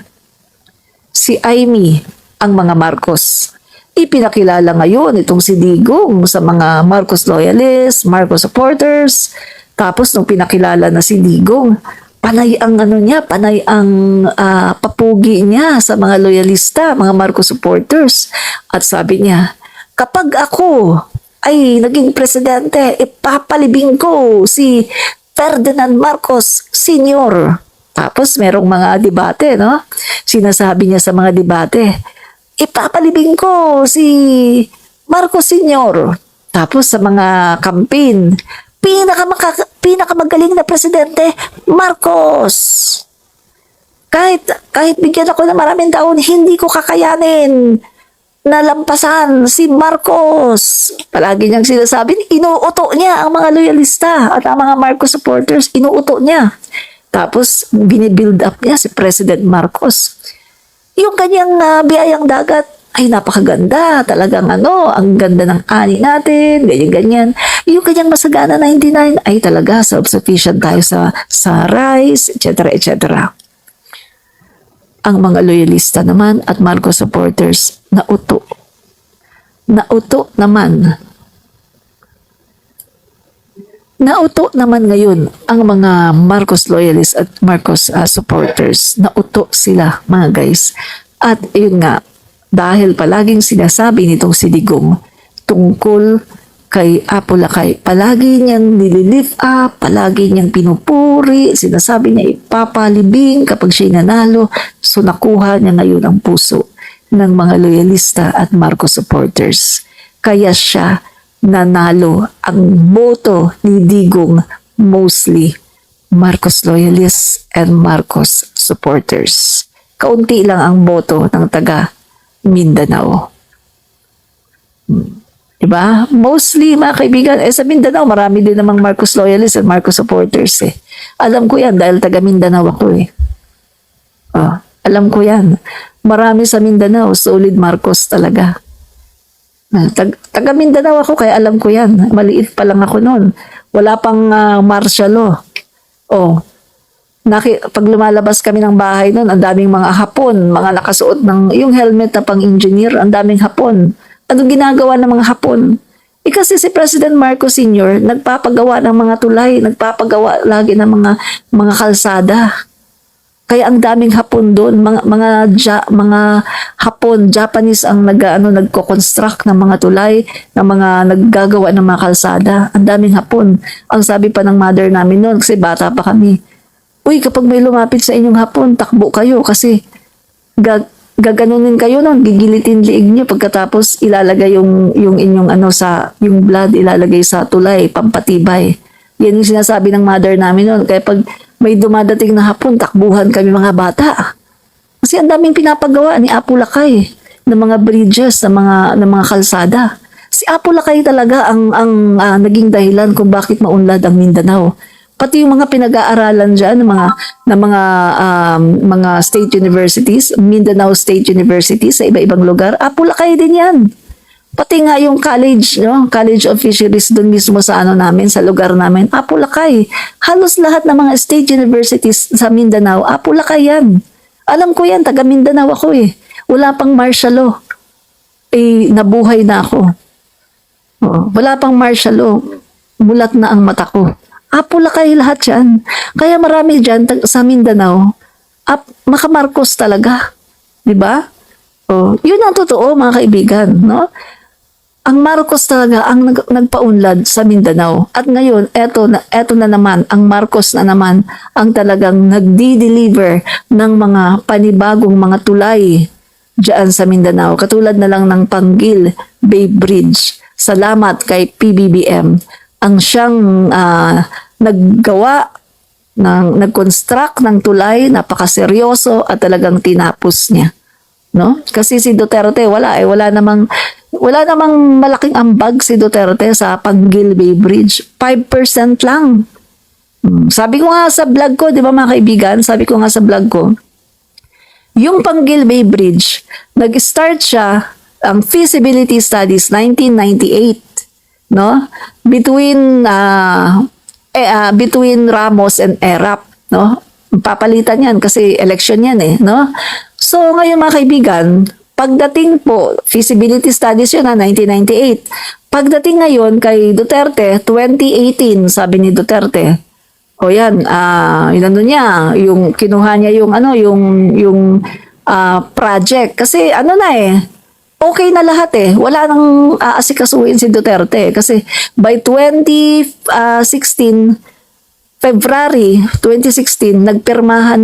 Si Amy, ang mga Marcos. Ipinakilala ngayon itong si Digong sa mga Marcos loyalists, Marcos supporters. Tapos nung pinakilala na si Digong, panay ang panay ang papugi niya sa mga loyalista, mga Marcos supporters. At sabi niya, kapag ako ay naging presidente, ipapalibing ko si Ferdinand Marcos Sr. Tapos merong mga debate, no? Sinasabi niya sa mga debate, ipapalibing ko si Marcos Sr. Tapos sa mga campaign, pinakamagaling na presidente, Marcos. Kahit bigyan ako ng maraming taon, hindi ko kakayanin nalampasan si Marcos. Palagi niyang sinasabi, inuuto niya ang mga loyalista at ang mga Marcos supporters, inuuto niya. Tapos, binibuild up niya si President Marcos. Yung kanyang biyayang dagat, ay napakaganda. Talagang ang ganda ng ani natin, ganyan-ganyan. Yung kanyang masagana 99, ay talaga self-sufficient tayo sa rice, etc. etc. Ang mga loyalista naman at Marcos supporters nauto. Nauto naman. Nauto naman ngayon ang mga Marcos loyalists at Marcos supporters. Nauto sila, mga guys. At yun nga, dahil palaging sinasabi nitong si Digong tungkol kay Apolacay, palagi niyang nililift up, palagi niyang pinupuri, sinasabi niya ipapalibing kapag siya nanalo, so nakuha niya ngayon ang puso ng mga loyalista at Marcos supporters. Kaya siya nanalo. Ang boto ni Digong mostly Marcos loyalists and Marcos supporters. Kaunti lang ang boto ng taga Mindanao. Diba? Mostly, mga kaibigan, sa Mindanao, marami din namang Marcos loyalists at Marcos supporters eh. Alam ko yan dahil taga Mindanao ako eh. Alam ko yan. Marami sa Mindanao, solid Marcos talaga. Taga Mindanao ako, kaya alam ko yan. Maliit pa lang ako noon. Wala pang martial law. Pag lumalabas kami ng bahay noon, ang daming mga Hapon, mga nakasuot ng yung helmet na pang engineer, ang daming Hapon. Anong ginagawa ng mga Hapon? Kasi si President Marcos Sr. nagpapagawa ng mga tulay, nagpapagawa lagi ng mga kalsada. Kaya ang daming Hapon doon, mga Hapon, Japanese ang nagko-construct ng mga tulay, ng mga naggagawa ng mga kalsada. Ang daming Hapon. Ang sabi pa ng mother namin noon, kasi bata pa kami, uy, kapag may lumapit sa inyong Hapon, takbo kayo kasi gaganunin kayo noon, gigilitin liig niyo pagkatapos ilalagay yung inyong yung blood ilalagay sa tulay, pampatibay. Yan yung sinasabi ng mother namin noon. Kaya pag may dumadating na Hapon, takbuhan kami mga bata. Kasi ang daming pinapagawa ni Apolacay ng mga bridges, ng mga kalsada. Si Apolacay talaga ang naging dahilan kung bakit maunlad ang Mindanao. Pati yung mga pinag-aaralan dyan ng mga state universities, Mindanao State University sa iba-ibang lugar, Apolacay din yan. Pati nga yung college, College of Fisheries doon mismo sa namin, sa lugar namin, Apolacay. Halos lahat ng mga state universities sa Mindanao, Apolacay yan. Alam ko yan, taga Mindanao ako eh. Wala pang martial law. Nabuhay na ako. Wala pang martial law. Mulat na ang mata ko. Apolacay lahat yan. Kaya marami dyan sa Mindanao, maka-Marcos talaga. Diba? Yun ang totoo, mga kaibigan. No? Ang Marcos talaga ang nagpaunlad sa Mindanao. At ngayon, eto na naman, ang Marcos na naman ang talagang nagdi-deliver ng mga panibagong mga tulay dyan sa Mindanao. Katulad na lang ng Panggil Bay Bridge. Salamat kay PBBM. Ang siyang nag-construct ng tulay, napakaseryoso at talagang tinapos niya. No? Kasi si Duterte wala namang malaking ambag si Duterte sa Panggil Bay Bridge. 5% lang. Sabi ko nga sa vlog ko, di ba mga kaibigan, sabi ko nga sa vlog ko, yung Panguil Bay Bridge, nag-start siya, ang feasibility studies, 1998, no? Between Ramos and ERAP, no? Papalitan yan kasi election yan eh, no? So ngayon mga kaibigan, pagdating po, feasibility studies yun 1998. Pagdating ngayon kay Duterte, 2018, sabi ni Duterte, o yan, inano niya, yung kinuha niya yung project. Kasi ano na eh, okay na lahat eh. Wala nang aasikasuhin si Duterte. Kasi by 2016, February 2016, nagpirma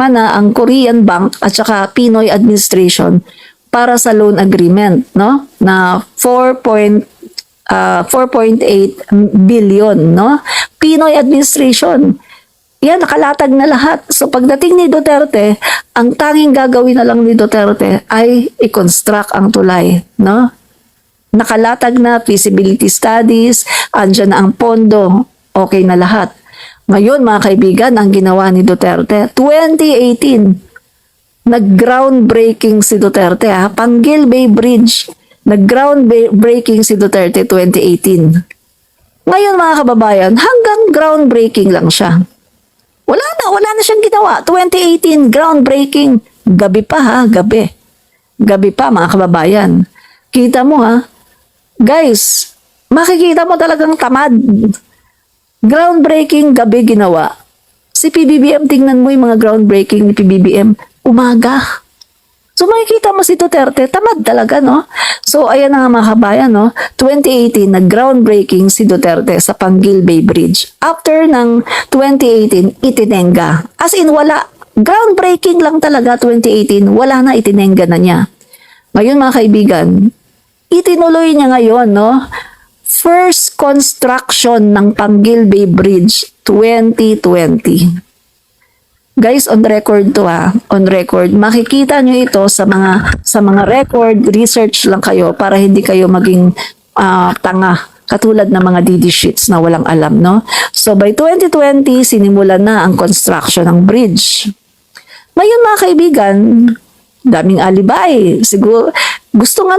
na ang Korean Bank at saka Pinoy Administration para sa loan agreement, no? Na 4.8 billion, no? Pinoy administration. Yan, nakalatag na lahat. So pagdating ni Duterte, ang tanging gagawin na lang ni Duterte ay i-construct ang tulay, no? Nakalatag na feasibility studies, andyan na ang pondo, okay na lahat. Ngayon, mga kaibigan, ang ginawa ni Duterte, 2018, nag-groundbreaking si Duterte, Panguil Bay Bridge, nag-groundbreaking si Duterte 2018. Ngayon mga kababayan, hanggang groundbreaking lang siya. Wala na siyang ginawa. 2018, groundbreaking. Gabi pa gabi. Gabi pa mga kababayan. Kita mo guys, makikita mo talagang tamad. Groundbreaking, gabi ginawa. Si PBBM, tingnan mo yung mga groundbreaking ni PBBM, umaga. So makikita mo si Duterte, tamad talaga, no? So ayan na nga mga kabayan, no? 2018, nag-groundbreaking si Duterte sa Panguil Bay Bridge. After ng 2018, itinenga. As in, wala. Groundbreaking lang talaga 2018, wala na, itinenga na niya. Ngayon mga kaibigan, itinuloy niya ngayon, no? First construction ng Panguil Bay Bridge 2020. Guys, on record to on record. Makikita nyo ito sa mga record, research lang kayo para hindi kayo maging tanga katulad ng mga DD sheets na walang alam, no? So by 2020, sinimulan na ang construction ng bridge. Ngayon mga kaibigan, daming alibay. Siguro gustong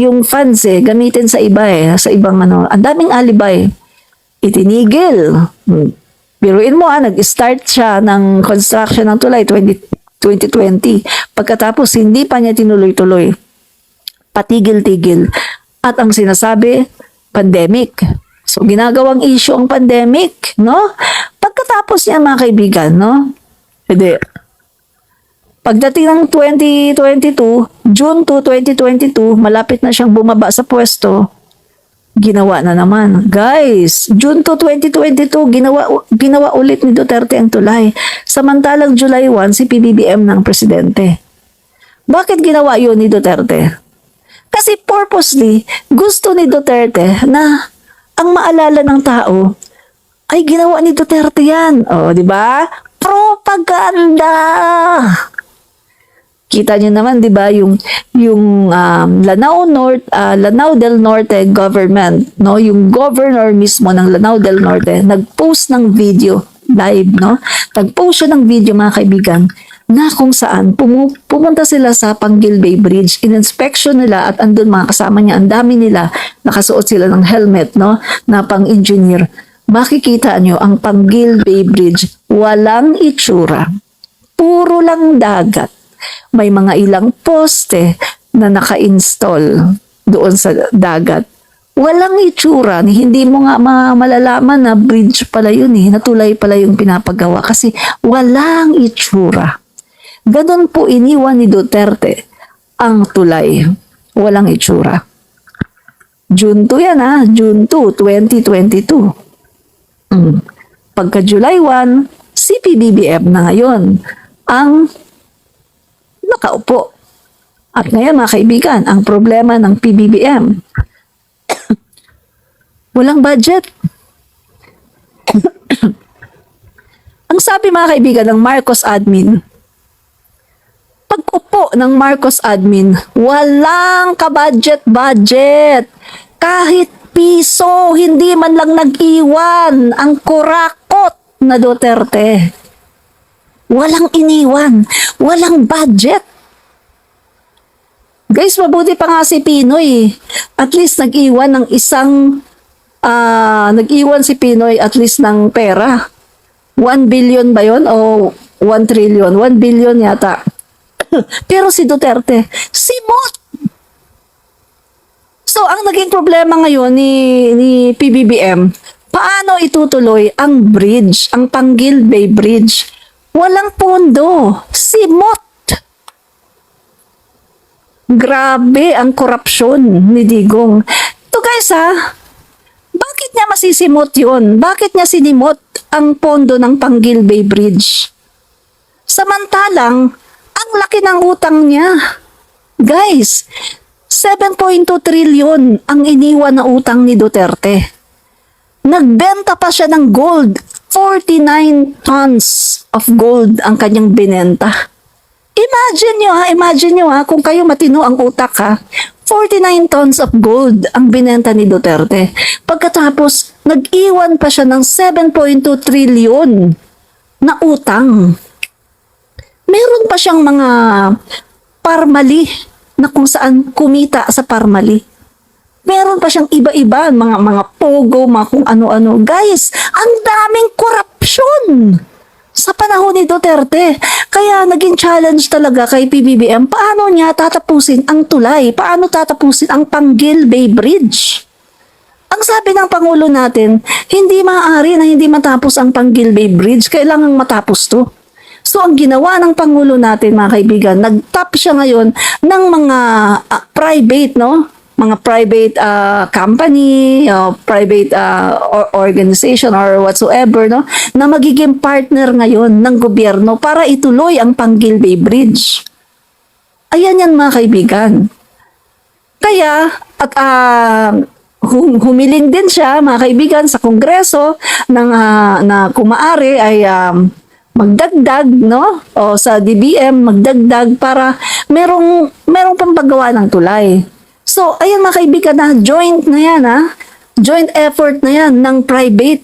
yung funds gamitin sa iba sa ibang ang daming alibay. Itinigil. Biruin mo nag-start siya ng construction ng tulay 2020. Pagkatapos hindi pa niya tinuloy-tuloy. Patigil-tigil. At ang sinasabi, pandemic. So ginagawang issue ang pandemic, no? Pagkatapos niya mga kaibigan, no? Pagdating ng 2022, June 2, 2022, malapit na siyang bumaba sa pwesto, ginawa na naman. Guys, June 2, 2022, ginawa ulit ni Duterte ang tulay. Samantalang July 1, si PBBM ng presidente. Bakit ginawa yun ni Duterte? Kasi purposely, gusto ni Duterte na ang maalala ng tao ay ginawa ni Duterte yan. O, di ba? Propaganda! Kita niyo naman 'di ba yung Lanao del Norte government, no, yung governor mismo ng Lanao del Norte nag-post ng video live, no? Nag-post siya ng video mga kaibigan na kung saan pumunta sila sa Panguil Bay Bridge, in-inspection nila at andun mga kasama niya, ang dami nila, nakasuot sila ng helmet, no, na pang-engineer. Makikita nyo ang Panguil Bay Bridge, walang itsura. Puro lang dagat. May mga ilang poste na naka-install doon sa dagat. Walang itsura. Hindi mo nga malalaman na bridge pala yun natulay pala yung pinapagawa kasi walang itsura. Ganon po iniwan ni Duterte ang tulay. Walang itsura. June 2 yan June 2, 2022. Pagka July 1, si PBBM na ngayon ang nakaupo. At ngayon mga kaibigan, ang problema ng PBBM, walang budget. Ang sabi mga kaibigan ng Marcos admin, pag-upo ng Marcos admin, walang ka-budget. Kahit
piso, hindi man lang nag-iwan ang kurakot na Duterte. Walang iniwan, walang budget. Guys, mabuti pa nga si Pinoy. At least nag-iwan ng nag-iwan si Pinoy at least ng pera. 1 billion ba yun? O 1 trillion? 1 billion yata. Pero si Duterte, simot! So, ang naging problema ngayon ni PBBM, paano itutuloy ang bridge, ang Panguil Bay Bridge? Walang pondo. Simot! Grabe ang korupsyon ni Digong. To guys bakit niya masisimot yun? Bakit niya sinimot ang pondo ng Panguil Bay Bridge? Samantalang, ang laki ng utang niya. Guys, 7.2 trillion ang iniwan na utang ni Duterte. Nagbenta pa siya ng gold. 49 tons of gold ang kanyang binenta. Imagine nyo kung kayo matino ang utak 49 tons of gold ang binenta ni Duterte. Pagkatapos, nag-iwan pa siya ng 7.2 trillion na utang. Meron pa siyang mga parmali na kung saan kumita sa parmali. Meron pa siyang iba-iba, mga pogo, mga kung ano-ano. Guys, ang daming korupsyon sa panahon ni Duterte. Kaya naging challenge talaga kay PBBM, paano niya tatapusin ang tulay? Paano tatapusin ang Panguil Bay Bridge? Ang sabi ng Pangulo natin, hindi maaari na hindi matapos ang Panguil Bay Bridge. Kailangang matapos to. So, ang ginawa ng Pangulo natin, mga kaibigan, nag-tap siya ngayon ng mga private, mga private company, private organization or whatsoever, na magiging partner ngayon ng gobyerno para ituloy ang Panguil Bay Bridge. Ayan yan, mga kaibigan. Kaya, at humiling din siya, mga kaibigan, sa Kongreso na kumaari ay magdagdag, o sa DBM, magdagdag para merong pampagawa ng tulay. So, ayan mga kaibigan joint na yan joint effort na yan ng private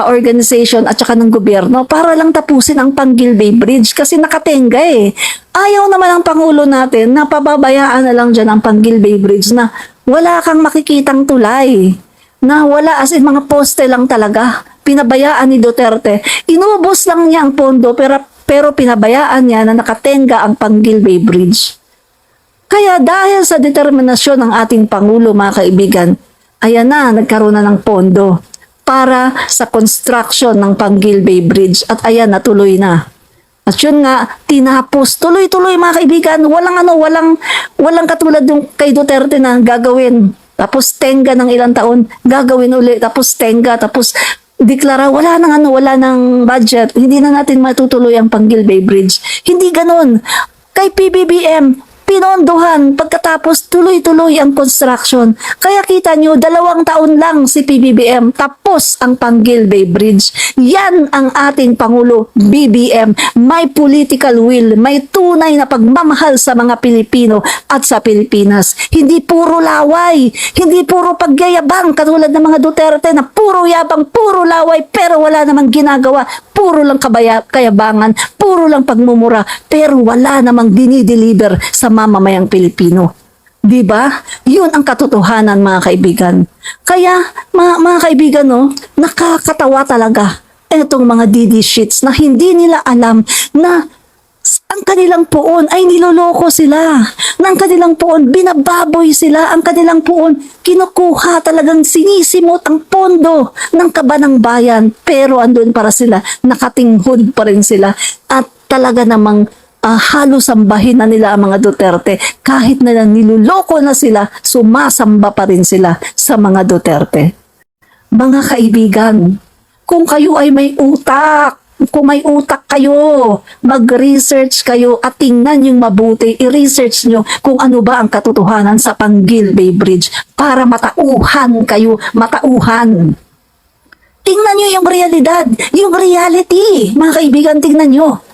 organization at saka ng gobyerno para lang tapusin ang Panguil Bay Bridge kasi nakatenga Ayaw naman ang Pangulo natin na pababayaan na lang dyan ang Panguil Bay Bridge na wala kang makikitang tulay. Na wala as in mga poste lang talaga. Pinabayaan ni Duterte. Inubos lang niya ang pondo pero pinabayaan niya na nakatenga ang Panguil Bay Bridge. Kaya dahil sa determinasyon ng ating Pangulo, mga kaibigan, ayan na, nagkaroon na ng pondo para sa construction ng Panguil Bay Bridge at ayan, natuloy na. At yun nga, tinapos, tuloy-tuloy mga kaibigan, walang katulad yung kay Duterte na gagawin. Tapos tenga ng ilang taon, gagawin ulit, tapos tenga, tapos deklara, wala nang budget, hindi na natin matutuloy ang Panguil Bay Bridge. Hindi ganon. Kay PBBM, pinondohan, pagkatapos tuloy-tuloy ang construction. Kaya kita nyo, 2 taon lang si PBBM, tapos ang Panguil Bay Bridge. Yan ang ating Pangulo, BBM. May political will, may tunay na pagmamahal sa mga Pilipino at sa Pilipinas. Hindi puro laway, hindi puro pagyayabang, katulad ng mga Duterte na puro yabang, puro laway, pero wala namang ginagawa. Puro lang kayabangan, puro lang pagmumura, pero wala namang dinideliver sa mamamayang Pilipino. Diba? Yun ang katotohanan, mga kaibigan. Kaya, mga kaibigan, nakakatawa talaga itong mga DD sheets na hindi nila alam na ang kanilang poon ay niloloko sila. Na ang kanilang poon, binababoy sila. Ang kanilang poon, kinukuha talagang sinisimot ang pondo ng kabanang bayan. Pero andun para sila, nakatinghod pa rin sila. At talaga namang halos sambahin na nila ang mga Duterte. Kahit na niloloko na sila, sumasamba pa rin sila sa mga Duterte. Mga kaibigan, kung kayo ay may utak, kung may utak kayo, mag-research kayo at tingnan yung mabuti, i-research nyo kung ano ba ang katotohanan sa Panguil Bay Bridge para matauhan kayo, matauhan. Tingnan nyo yung realidad, yung reality, mga kaibigan, tingnan nyo.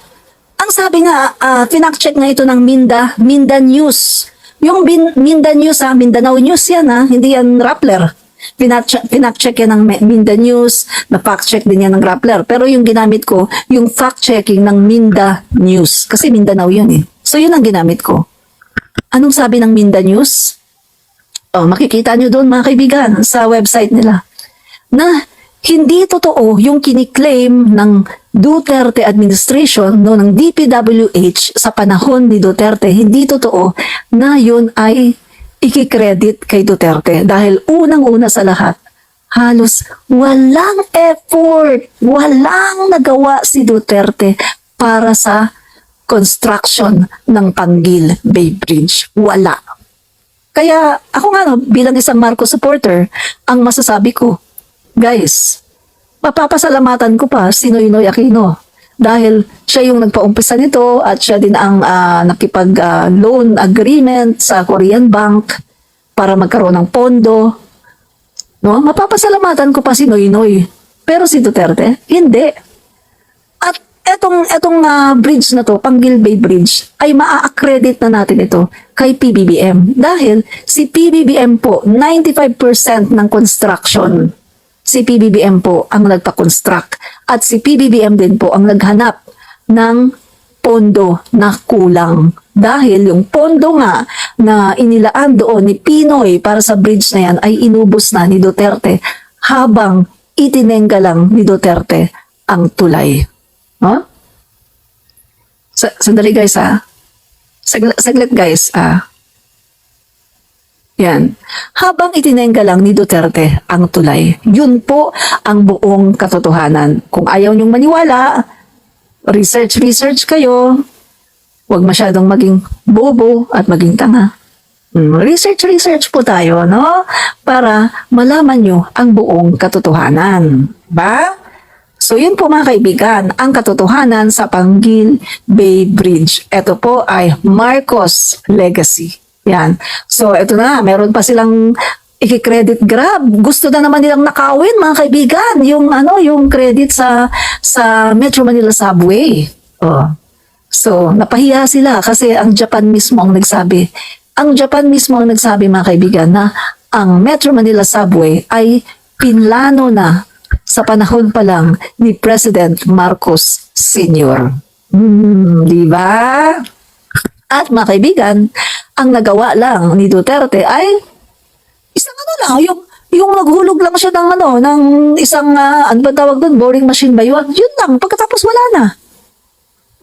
Ang sabi nga, pinack-check nga ito ng Minda News. Yung Minda News, Mindanao News yan, hindi yan Rappler. Pinacheck yan ng Minda News, na fact-check din yan ng Rappler. Pero yung ginamit ko, yung fact-checking ng Minda News. Kasi Mindanao yun eh. So yun ang ginamit ko. Anong sabi ng Minda News? Oh, makikita nyo doon mga kaibigan sa website nila. Na hindi totoo yung kiniklaim ng Duterte administration no, ng DPWH sa panahon ni Duterte. Hindi totoo na yun ay ikikredit kay Duterte dahil unang-una sa lahat, halos walang effort, walang nagawa si Duterte para sa construction ng Panggil Bay Bridge. Wala. Kaya ako nga no, bilang isang Marcos supporter, ang masasabi ko, guys, mapapasalamatan ko pa si Noynoy Aquino dahil siya yung nagpaumpisa nito at siya din ang nakipag-loan agreement sa Korean Bank para magkaroon ng pondo. No? Mapapasalamatan ko pa si Noynoy. Pero si Duterte, hindi. At etong bridge na to, Panggil Bay Bridge, ay maa-accredit na natin ito kay PBBM. Dahil si PBBM po, 95% ng construction, si PBBM po ang nagpa-construct. At si PBBM din po ang naghanap ng pondo na kulang. Dahil yung pondo nga na inilaan doon ni Pinoy para sa bridge na yan ay inubos na ni Duterte habang itinengga lang ni Duterte ang tulay. Huh? Sandali guys Saglit guys Yan. Habang itinengga lang ni Duterte ang tulay, yun po ang buong katotohanan. Kung ayaw niyong maniwala, research kayo. Huwag masyadong maging bobo at maging tanga. Research po tayo, no? Para malaman nyo ang buong katotohanan. Ba? So yun po mga kaibigan, ang katotohanan sa Panggil Bay Bridge. Ito po ay Marcos legacy. Yan. So ito na, meron pa silang i-credit grab. Gusto na naman nilang nakawin mga kaibigan, yung credit sa Metro Manila Subway. Oh. So napahiya sila kasi ang Japan mismo ang nagsabi. Ang Japan mismo ang nagsabi mga kaibigan na ang Metro Manila Subway ay pinlano na sa panahon pa lang ni President Marcos Sr. Di ba? At mga kaibigan, ang nagawa lang ni Duterte ay isang lang, yung naghulog lang siya ng isang, ano ba tawag doon, boring machine ba yun? Yun lang, pagkatapos wala na.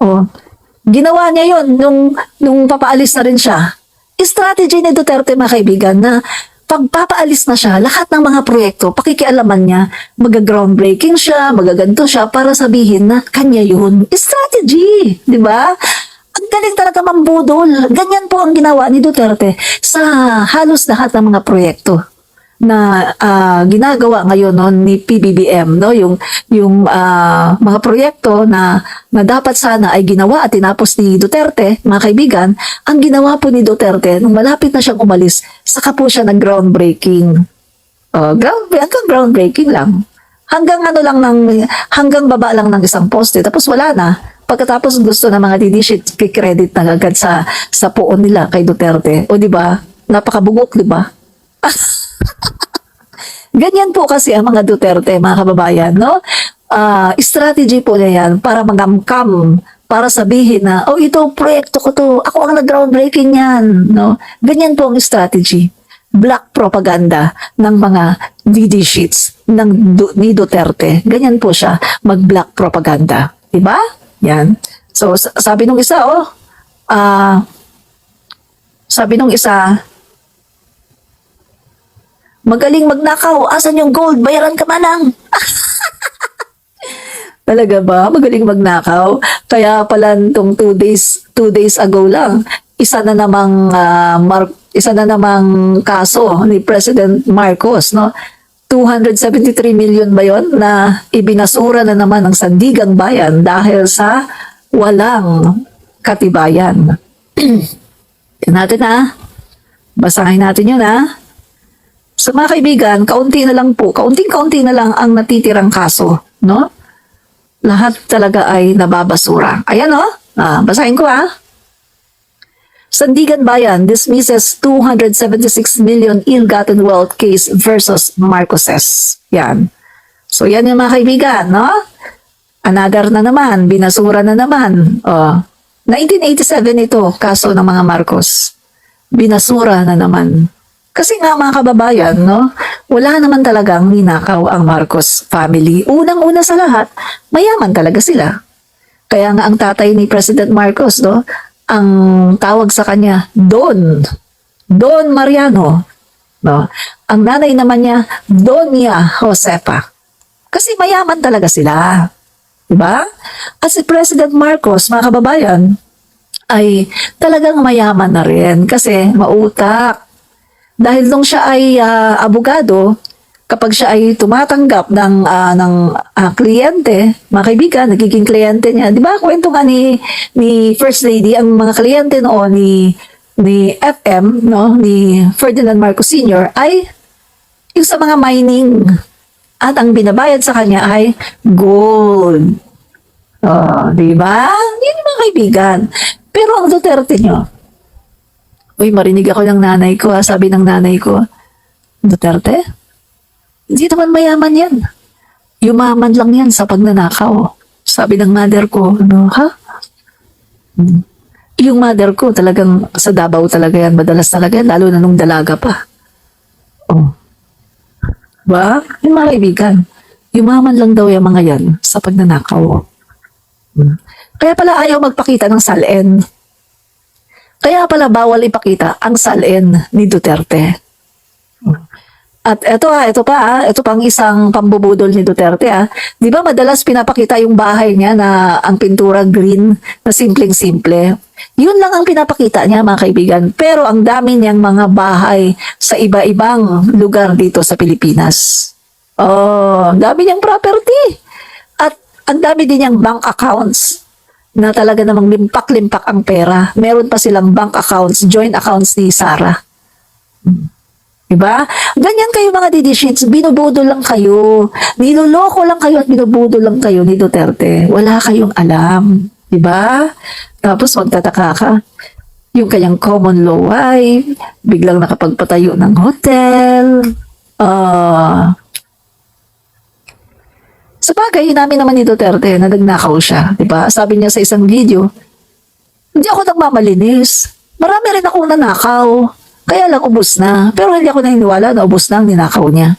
Oh, ginawa niya yun nung papaalis na rin siya. Strategy ni Duterte mga kaibigan na pagpapaalis na siya, lahat ng mga proyekto, pakikialaman niya, mag-groundbreaking siya, magaganto siya para sabihin na kanya yun. Strategy, di ba? Ang galing talaga mambudol. Ganyan po ang ginawa ni Duterte sa halos lahat ng mga proyekto na ginagawa ngayon ni PBBM, no? Yung mga proyekto na dapat sana ay ginawa at tinapos ni Duterte, mga kaibigan, ang ginawa po ni Duterte nung malapit na siyang umalis, saka po siya nag-groundbreaking. Hanggang groundbreaking lang. Hanggang baba lang ng isang poste, tapos wala na. Pagkatapos gusto ng mga didishit kikredit na agad sa poon nila kay Duterte. O di ba? Napakabugok, di ba? Ganyan po kasi ang mga Duterte, mga kababayan, no? Strategy po niya yan para magamkam, para sabihin na, ito, proyekto ko to, ako ang nag-groundbreaking yan, no? Ganyan po ang strategy. Black propaganda ng mga DD sheets ni Duterte. Ganyan po siya, mag-black propaganda. Diba? Yan. So, sabi nung isa, magaling magnakaw, asan yung gold? Bayaran ka manang. Talaga ba? Magaling magnakaw? Kaya pala itong 2 days ago lang, isa na namang kaso ni President Marcos, no? 273 million ba yun na ibinasura na naman ng Sandigang Bayan dahil sa walang katibayan. Yan natin basahin natin yun So mga kaibigan, kaunti na lang po, kaunting-kaunti na lang ang natitirang kaso, no? Lahat talaga ay nababasura. Ayan basahin ko
Sandigan Bayan dismisses 276 million ill-gotten wealth case versus Marcoses. Yan. So yan yung mga kaibigan, no? Another na naman, binasura na naman. 1987 ito, kaso ng mga Marcos. Binasura na naman. Kasi nga mga kababayan, no? Wala naman talagang ninakaw ang Marcos family. Unang-una sa lahat, mayaman talaga sila. Kaya nga ang tatay ni President Marcos, no? Ang tawag sa kanya, Don Mariano. No? Ang nanay naman niya, Doña Josefa. Kasi mayaman talaga sila. Diba? At si President Marcos, mga kababayan, ay talagang mayaman na rin kasi mautak. Dahil nung siya ay abogado, kapag siya ay tumatanggap ng kliyente, mga kaibigan, nagiging kliyente niya. Di ba, kwento nga ni First Lady, ang mga kliyente noon ni FM, no, ni Ferdinand Marcos Sr. ay yung sa mga mining. At ang binabayad sa kanya ay gold. Di ba? Yun yung mga kaibigan. Pero ang Duterte nyo, uy, marinig ako ng nanay ko, sabi ng nanay ko, Duterte? Hindi naman mayaman yan. Yumaman lang yan sa pagnanakaw. Sabi ng mother ko, ano, ha? Yung mother ko talagang sa Davao talaga yan, madalas talaga yan, lalo na nung dalaga pa. Ba? Yung mga kaibigan, yumaman lang daw yung mga yan sa pagnanakaw. Kaya pala ayaw magpakita ng salin. Kaya pala bawal ipakita ang salin ni Duterte. At ito pang isang pambubudol ni Duterte. Di ba madalas pinapakita yung bahay niya na ang pintura green na simpleng-simple. Yun lang ang pinapakita niya mga kaibigan. Pero ang dami niyang mga bahay sa iba-ibang lugar dito sa Pilipinas. Ang dami niyang property. At ang dami din niyang bank accounts na talaga namang limpak-limpak ang pera. Meron pa silang bank accounts, joint accounts ni Sarah. Diba? Ganyan kayo mga didishits, binubudol lang kayo. Niloloko lang kayo at binubudol lang kayo ni Duterte. Wala kayong alam. Diba? Tapos magtataka ka. Yung kanyang common law wife, biglang nakapagpatayo ng hotel. Sa bagay, inamin naman ni Duterte na nagnakaw siya. Diba? Sabi niya sa isang video, hindi ako nagmamalinis. Marami rin akong nanakaw. Kaya lang ubos na. Pero hindi ako naniniwala na ubos na ang ninakaw niya.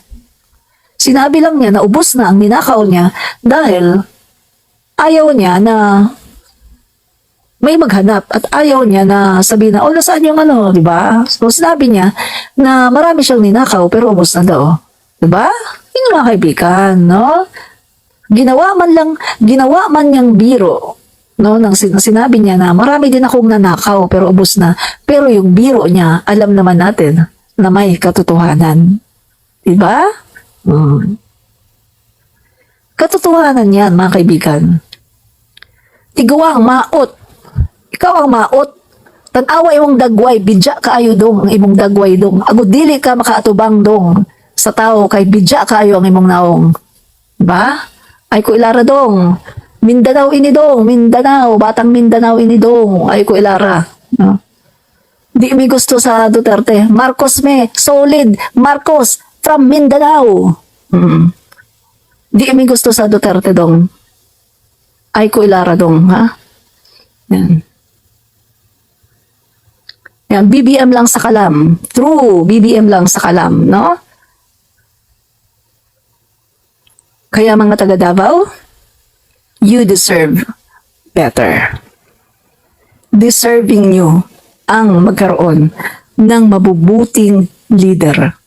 Sinabi lang niya na ubos na ang ninakaw niya dahil ayaw niya na may maghanap at ayaw niya na sabihin na, nasaan yung ano, di ba? So sinabi niya na marami siyang ninakaw pero ubos na daw. Di ba? Yung mga kaibigan, no? Ginawa man niyang biro, no, nang sinabi niya na marami din akong nanakaw pero ubos na. Pero yung biro niya, alam naman natin na may katotohanan. Diba? Katotohanan yan, mga kaibigan. Tigawa ang maot. Ikaw ang maot. Tanawa imong dagway, bidya kaayo dong, ang imong dagway dong. Agud dili ka makaatubang dong sa tao kay bidya kaayo ang imong naong. Diba? Ay ko ilara dong. Mindanao ini dong, Mindanao, batang Mindanao ini dong. Ay ko ilara. No? Di mi gusto sa Duterte. Marcos me, solid. Marcos from Mindanao. Di mi gusto sa Duterte dong. Ay ko ilara dong, ha? Yan. Yan, BBM lang sa kalam. True, BBM lang sa kalam, no? Kaya mga taga Davao, you deserve better. Deserving nyo ang magkaroon ng mabubuting leader.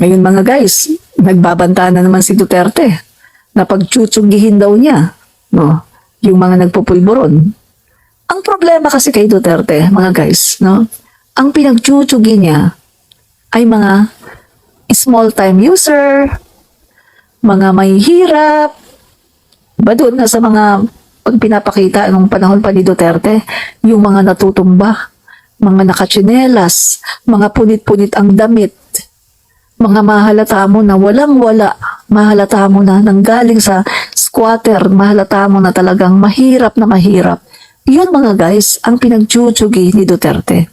Ngayon mga guys, nagbabanta na naman si Duterte na pagtsutsuggihin daw niya, no, yung mga nagpupulburon. Ang problema kasi kay Duterte, mga guys, no, ang pinagtsutsugin niya ay mga small-time user, mga may hirap, ba doon na sa mga pag pinapakita nung panahon pa ni Duterte, yung mga natutumba, mga nakatsinelas, mga punit-punit ang damit, mga mahalata mo na walang-wala, mahalata mo na nanggaling sa squatter, mahalata mo na talagang mahirap na mahirap,
Yun mga guys, ang pinagtsutugi ni Duterte.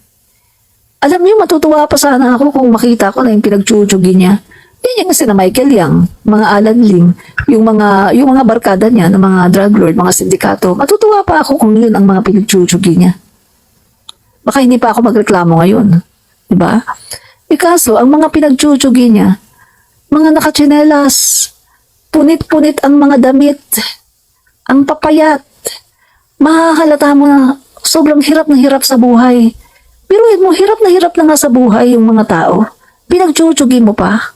Alam niyo, matutuwa pa sana ako kung makita ko na yung pinagtsutugi niya. Yan yung sina Michael Yang, mga Alan Lim, yung mga barkada niya, ng mga drug lord, mga sindikato. Matutuwa pa ako kung yun ang mga pinagtsutugi niya. Baka hindi pa ako magreklamo ngayon. Diba? Kaso, ang mga pinagtsutugi niya, mga nakatsinelas, punit-punit ang mga damit, ang papayat, makakalata mo na sobrang hirap na hirap sa buhay. Biruin mo, hirap na nga sa buhay yung mga tao. Pinagtsutugi mo pa.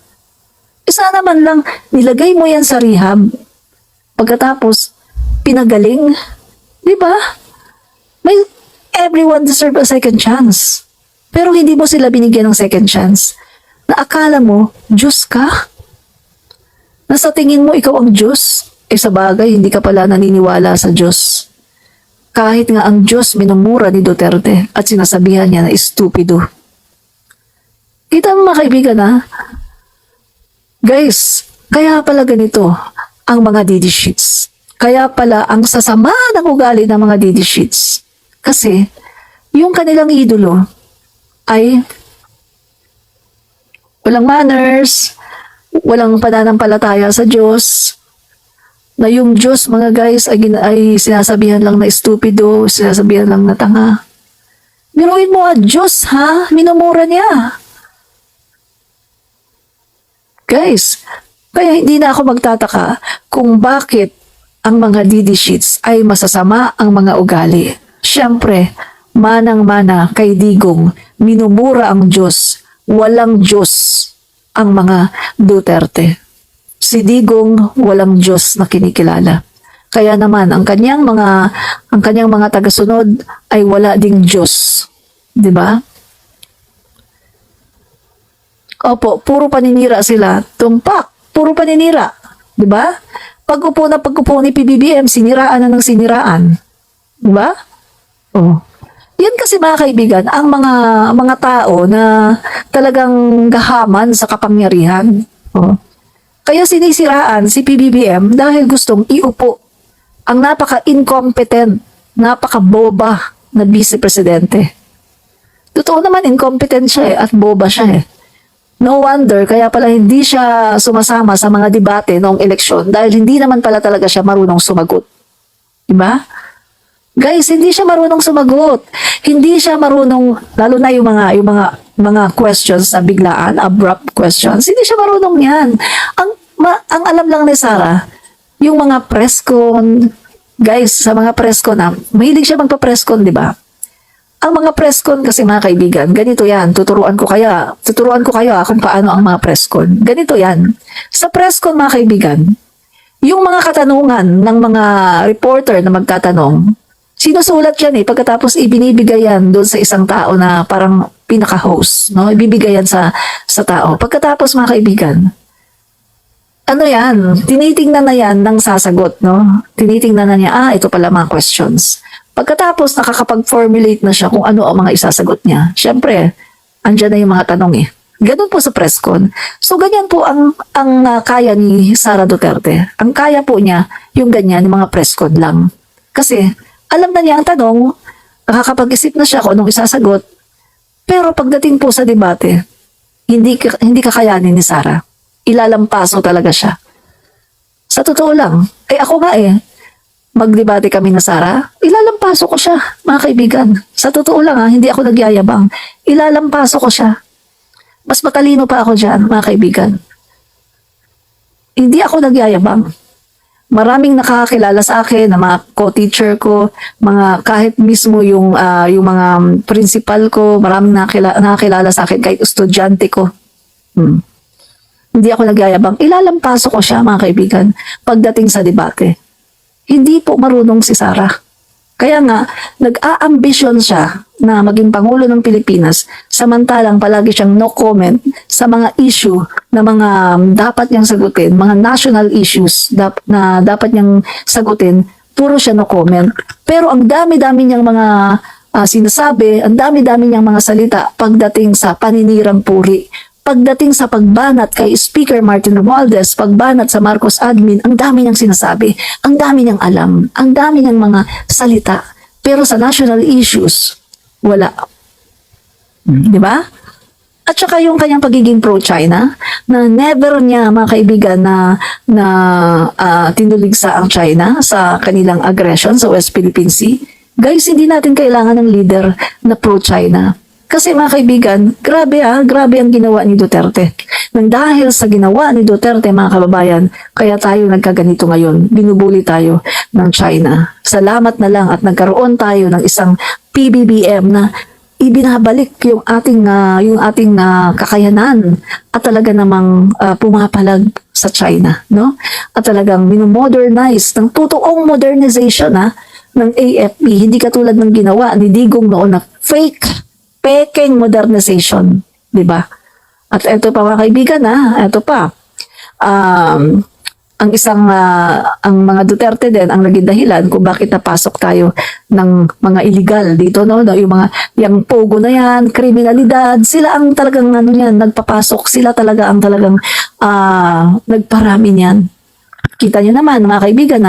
Isa naman lang, nilagay mo yan sa rehab. Pagkatapos, pinagaling. Di ba? Everyone deserve a second chance. Pero hindi mo sila binigyan ng second chance. Na akala mo, Diyos ka? Na sa tingin mo, ikaw ang Diyos? Sa bagay, hindi ka pala naniniwala sa Diyos. Kahit nga ang Diyos minumura ni Duterte at sinasabihan niya na estupido. Kita mo mga kaibigan ha? Guys, kaya pala ganito ang mga DD sheets. Kaya pala ang sasama ng ugali ng mga DD sheets. Kasi yung kanilang idolo ay walang manners, walang pananampalataya sa Diyos, na yung Diyos, mga guys, ay sinasabihan lang na estupido, sinasabihan lang na tanga. Biruin mo Diyos, ha? Minumura niya. Guys, kaya hindi na ako magtataka kung bakit ang mga DD sheets ay masasama ang mga ugali. Siyempre, manang-mana kay Digong, minumura ang Diyos, walang Diyos ang mga Duterte. Si Digong walang Diyos na kinikilala. Kaya naman ang kanyang mga tagasunod ay wala ding Diyos. 'Di ba? Opo, puro paninira sila. Tumpak, puro paninira. 'Di ba? Pag-upo ni PBBM, siniraan na ng siniraan. 'Di ba? Oh. Yan kasi mga kaibigan, ang mga tao na talagang gahaman sa kapangyarihan. Oh. Kaya sinisiraan si PBBM dahil gustong iupo ang napaka-incompetent, napaka-boba na vice-presidente. Totoo naman, incompetent siya at boba siya . No wonder, kaya pala hindi siya sumasama sa mga debate noong eleksyon dahil hindi naman pala talaga siya marunong sumagot. Diba? Guys, hindi siya marunong sumagot. Hindi siya marunong, lalo na yung mga questions na biglaan, abrupt questions. Hindi siya marunong yan. Ang alam lang ni Sarah, yung mga press con, guys, sa mga press con na, mahilig siya magpa-press con, di ba? Ang mga press con kasi mga kaibigan, ganito yan. Tuturuan ko kayo kung paano ang mga press con. Ganito yan. Sa press con mga kaibigan, yung mga katanungan ng mga reporter na magtatanong, sinusulat yan pagkatapos ibinibigay yan doon sa isang tao na parang pinaka-host, no? Ibibigay yan sa tao. Pagkatapos mga kaibigan, ano yan? Tinitingnan na yan ng sasagot, no? Tinitingnan na niya, ito pala mga questions. Pagkatapos nakakapag-formulate na siya kung ano ang mga isasagot niya. Siyempre, andyan na yung mga tanong . Ganun po sa press con. So, ganyan po ang kaya ni Sara Duterte. Ang kaya po niya, yung ganyan, yung mga press con lang. Kasi, alam na niya ang tanong, nakakapag-isip na siya kung anong isasagot, pero pagdating po sa debate, hindi kakayanin ni Sara. Ilalampaso talaga siya. Sa totoo lang, ako nga magdebate kami na Sara, ilalampaso ko siya, mga kaibigan. Sa totoo lang hindi ako nagyayabang. Ilalampaso ko siya. Mas matalino pa ako dyan, mga kaibigan. Hindi ako nagyayabang. Maraming nakakakilala sa akin, na mga co-teacher ko, mga kahit mismo yung mga principal ko, maraming nakakilala sa akin, kahit estudyante ko. Hindi ako nagyayabang. Ilalampaso ko siya, mga kaibigan, pagdating sa debate. Hindi po marunong si Sara. Kaya nga, nag-a-ambisyon siya na maging Pangulo ng Pilipinas, samantalang palagi siyang no comment sa mga issue na mga dapat niyang sagutin, mga national issues na dapat niyang sagutin, puro siya no comment. Pero ang dami-dami niyang mga sinasabi, ang dami-dami niyang mga salita pagdating sa paninirang puri. Pagdating sa pagbanat kay Speaker Martin Romualdez, pagbanat sa Marcos admin, ang dami niyang sinasabi, ang dami niyang alam, ang dami niyang mga salita. Pero sa national issues, wala. Di ba? At saka yung kanyang pagiging pro-China, na never niya, mga kaibigan, na tinuligsa ang China sa kanilang aggression sa West Philippine Sea. Guys, hindi natin kailangan ng leader na pro-China. Kasi mga kaibigan, grabe ang ginawa ni Duterte. Nang dahil sa ginawa ni Duterte, mga kababayan, kaya tayo nagkaganito ngayon. Binubuli tayo ng China. Salamat na lang at nagkaroon tayo ng isang PBBM na ibinabalik yung ating kakayanan at talaga namang pumapalag sa China, no? At talagang minomodernize ng totoong modernization ng AFP, hindi katulad ng ginawa ni Digong noon na peking modernization, di ba? At ito pa mga kaibigan, ito pa. Ang mga Duterte din ang naging dahilan kung bakit napasok tayo ng mga illegal dito, no? Yung pogo na yan, kriminalidad, sila ang talagang nagpapasok, sila talaga ang talagang nagparami niyan. Kita nyo naman mga kaibigan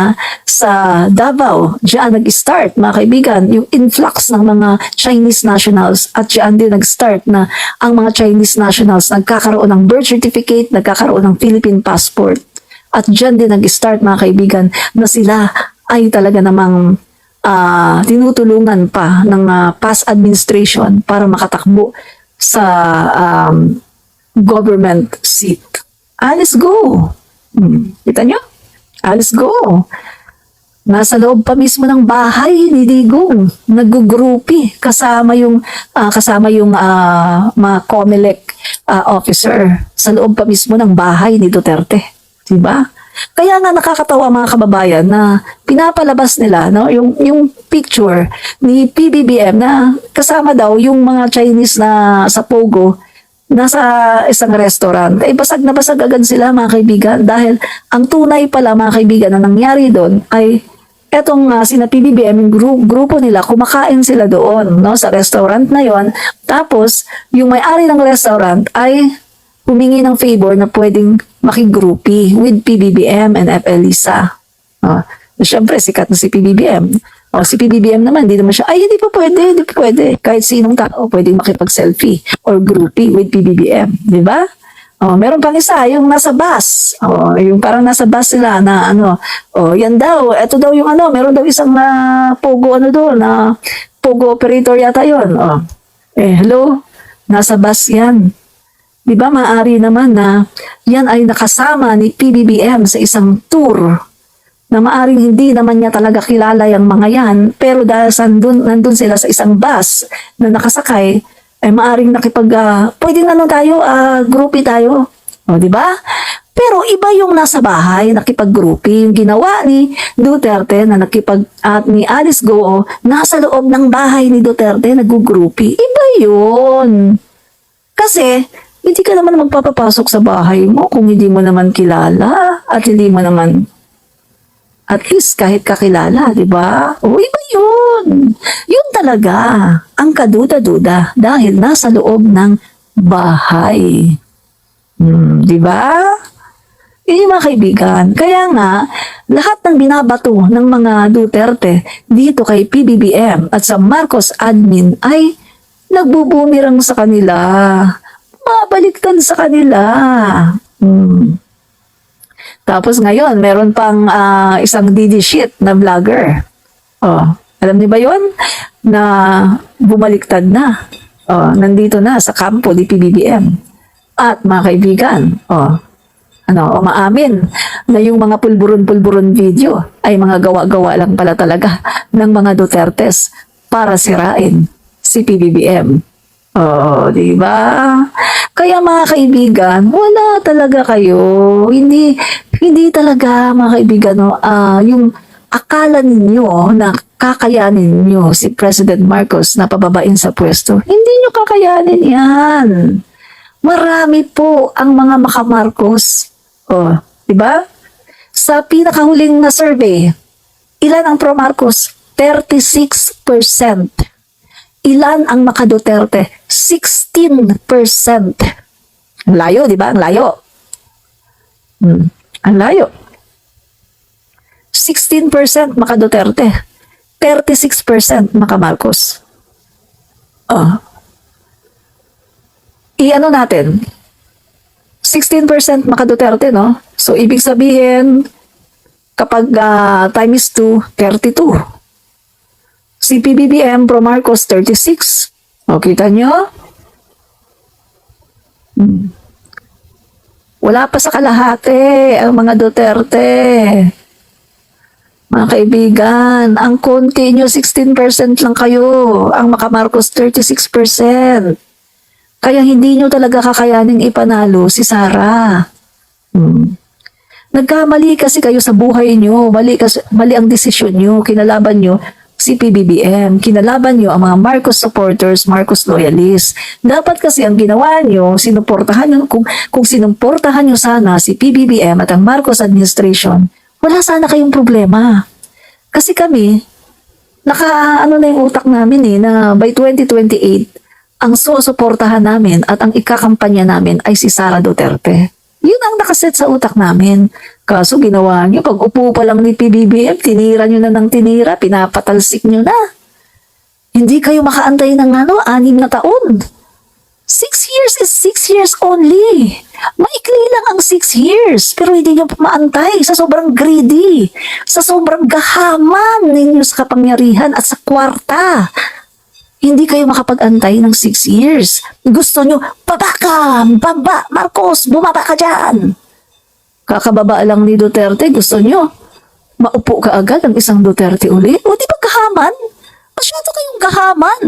sa Davao, diyan nag-start mga kaibigan yung influx ng mga Chinese nationals at diyan din nag-start na ang mga Chinese nationals nagkakaroon ng birth certificate, nagkakaroon ng Philippine passport. At diyan din nag-start mga kaibigan na sila ay talaga namang tinutulungan pa ng past administration para makatakbo sa government seat. Let's go! Kita nyo? Let's go! Nasa loob pa mismo ng bahay ni Digong, nag-groupi kasama yung mga COMELEC officer sa loob pa mismo ng bahay ni Duterte. Diba? Kaya nga nakakatawa mga kababayan na pinapalabas nila yung picture ni PBBM na kasama daw yung mga Chinese na sa Pogo nasa isang restaurant. Basag na basag agad sila mga kaibigan dahil ang tunay pala mga kaibigan na nangyari doon ay etong sina PBBM, yung grupo nila, kumakain sila doon sa restaurant na yon. Tapos yung may-ari ng restaurant ay humingi ng favor na pwedeng makigrupi with PBBM and FLISA. Siyempre, sikat na si PBBM. Si PBBM naman, hindi pa pwede. Kahit sinong tao, pwedeng makipag-selfie or groupie with PBBM. Di ba? Meron pang isa, yung nasa bus. Yung parang nasa bus sila na yan daw, eto daw yung meron daw isang pogo doon, pogo operator yata yun. Hello? Nasa bus yan. Di ba maaari naman na yan ay nakasama ni PBBM sa isang tour na maaring hindi naman niya talaga kilala yung mga yan, pero dahil nandun sila sa isang bus na nakasakay, ay maaring pwedeng groupie tayo. Di ba? Pero iba yung nasa bahay, nakipag-groupie. Yung ginawa ni Duterte na at ni Alice Goo, nasa loob ng bahay ni Duterte, nag-groupie. Iba yun. Kasi, hindi ka naman magpapapasok sa bahay mo kung hindi mo naman kilala at hindi mo naman at least kahit kakilala, di ba? Iba yun. Yun talaga ang kaduda-duda dahil nasa loob ng bahay. Di ba? Yun yung mga kaibigan. Kaya nga, lahat ng binabato ng mga Duterte dito kay PBBM at sa Marcos admin ay nagbubumirang sa kanila. Mabaliktad sa kanila. Tapos ngayon, meron pang isang DD shit na vlogger. Alam niyo ba yun? Na bumaliktad na. Nandito na sa kampo ni PBBM. At mga kaibigan, umaamin na yung mga pulburon-pulburon video ay mga gawa-gawa lang pala talaga ng mga Dutertes para sirain si PBBM. Di ba? Kaya mga kaibigan, wala talaga kayo. Hindi talaga mga kaibigan, yung akala ninyo na kakayanin nyo si President Marcos na pababain sa pwesto. Hindi nyo kakayanin yan. Marami po ang mga makamarcos. Di ba? Sa pinakahuling na survey, ilan ang pro-Marcos? 36%. Ilan ang maka-Duterte? 16%. Ang layo, di ba? Ang layo. Ang layo. 16% maka-Duterte.
36% Maka Marcos. I-ano natin? 16% Maka Duterte, no? So, ibig sabihin, kapag time is 2, 32. Si PBBM pro Marcos, 36. O, kita nyo? Wala pa sa kalahati ang mga Duterte. Mga kaibigan, ang konti nyo, 16% lang kayo. Ang Maka Marcos, 36%. Kaya hindi nyo talaga kakayanin ipanalo si Sara. Nagkamali kasi kayo sa buhay nyo. Mali ang desisyon nyo. Kinalaban nyo si PBBM. Kinalaban nyo ang mga Marcos supporters, Marcos loyalists. Dapat kasi ang ginawa nyo, sinuportahan nyo, kung sinuportahan nyo sana si PBBM at ang Marcos administration, wala sana kayong problema. Kasi kami, ano na yung utak namin na by 2028, ang susuportahan namin at ang ikakampanya namin ay si Sara Duterte. Yun ang nakaset sa utak namin. Kaso ginawa nyo, pag upo pa lang ni PBBM, tinira nyo na ng tinira, pinapatalsik nyo na. Hindi kayo makaantay ng 6 na taon. 6 years is 6 years only. Maikli lang ang 6 years, pero hindi nyo maantay sa sobrang greedy, sa sobrang gahaman ninyo sa kapangyarihan at sa kwarta. Hindi kayo makapag-antay ng 6 years. Gusto nyo, baba, Marcos, bumaba ka dyan. Kakababa lang ni Duterte, gusto nyo, maupo ka agad ang isang Duterte uli? O di ba gahaman? Masyado kayong gahaman.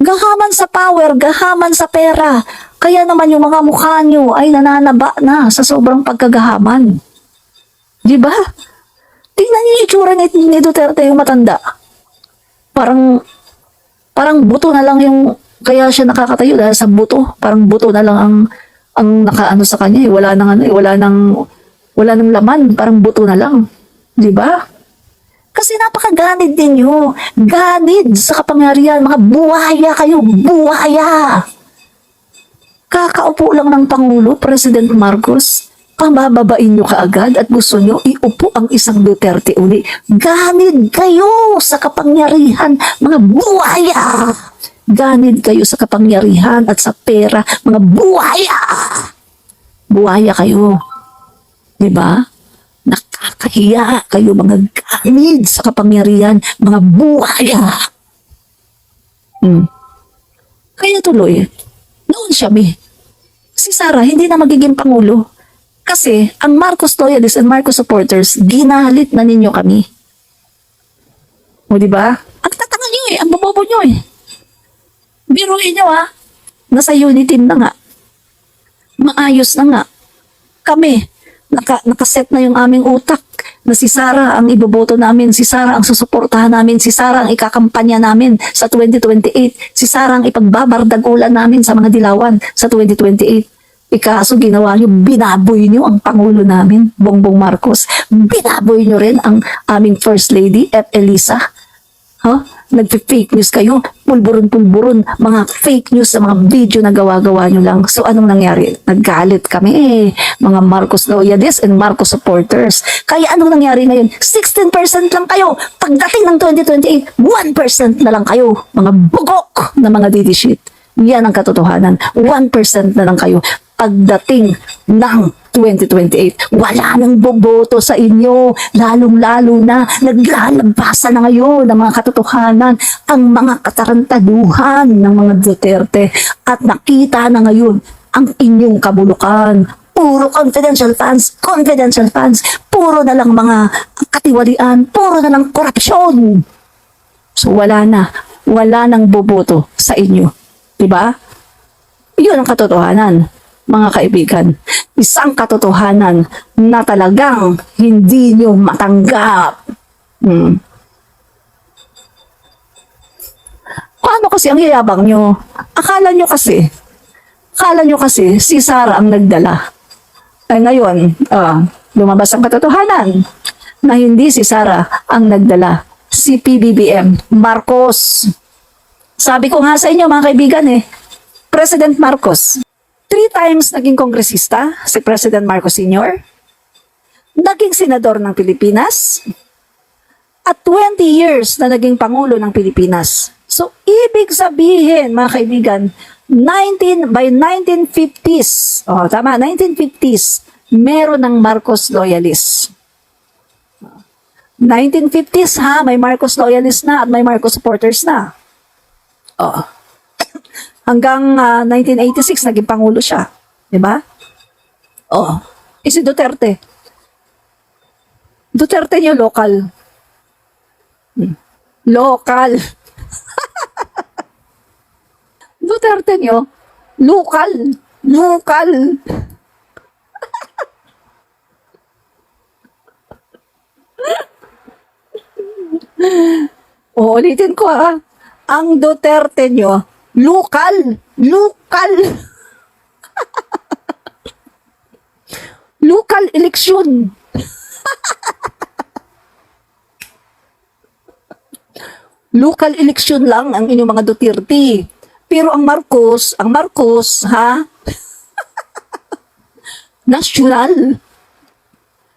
Gahaman sa power, gahaman sa pera. Kaya naman yung mga mukha nyo ay nananaba na sa sobrang pagkagahaman. Di ba? Tingnan niyo yung itsura ni Duterte, yung matanda. Parang buto na lang yung, kaya siya nakakatayo dahil sa buto. Parang buto na lang ang nakaano sa kanya. Wala nang laman. Parang buto na lang. Di ba? Kasi napakaganid ninyo. Ganid sa kapangyarihan. Mga buhaya kayo. Buhaya. Kakaupo lang ng Pangulo, President Marcos. Pambababain nyo kaagad at gusto nyo iupo ang isang Duterte uli. Ganid kayo sa kapangyarihan, mga buhaya! Ganid kayo sa kapangyarihan at sa pera, mga buhaya! Buhaya kayo. Diba? Nakakahiya kayo, mga ganid sa kapangyarihan, mga buhaya! Kaya tuloy, noon siya, si Sara hindi na magiging Pangulo. Kasi, ang Marcos loyalists and Marcos supporters, ginalit na ninyo kami. O, diba? Ang tatanga nyo ang bobobo nyo Biruin nyo nasa unity team na nga. Maayos na nga. Kami, nakaset na yung aming utak na si Sara ang iboboto namin, si Sara ang susuportahan namin, si Sara ang ikakampanya namin sa 2028, si Sara ang ipagbabardagulan namin sa mga dilawan sa 2028. Ikaso ginawa nyo, binaboy nyo ang Pangulo namin, Bongbong Marcos. Binaboy nyo rin ang aming First Lady, Elisa. Nagpi-fake news kayo, pulburon-pulburon, mga fake news sa mga video na gawa-gawa nyo lang. So anong nangyari? Naggalit kami, mga Marcos loyalists and Marcos supporters. Kaya anong nangyari ngayon? 16% lang kayo. Pagdating ng 2028, 1% na lang kayo. Mga bugok na mga didishit. Yan ang katotohanan. 1% na lang kayo. Pagdating ng 2028, wala nang boboto sa inyo. Lalong-lalo na naglalabasan na ngayon ng mga katotohanan, ang mga katarantaduhan ng mga Duterte. At nakita na ngayon ang inyong kabulukan. Puro confidential funds, puro na lang mga katiwalian, puro na lang korupsyon. So wala nang boboto sa inyo. Diba? Yun ang katotohanan, mga kaibigan. Isang katotohanan na talagang hindi nyo matanggap. Paano kasi ang yayabang nyo? Akala nyo kasi si Sara ang nagdala. Ay ngayon, lumabas ang katotohanan na hindi si Sara ang nagdala. Si PBBM Marcos. Sabi ko nga sa inyo mga kaibigan President Marcos, 3 times naging kongresista si President Marcos Sr., naging senador ng Pilipinas,
at 20 years na naging Pangulo ng Pilipinas. So, ibig sabihin, mga kaibigan, by 1950s, tama, 1950s, meron ng Marcos loyalists. 1950s ha, may Marcos loyalists na at may Marcos supporters na. Oh. Hanggang 1986, naging Pangulo siya. Diba? Oh. Si Duterte. Duterte niyo local. Local. Duterte nyo, local. Local. Ulitin ko ha. Ang Duterte nyo, local. Local. Local election. Local election lang ang inyong mga Duterte. Pero ang Marcos, ha? National.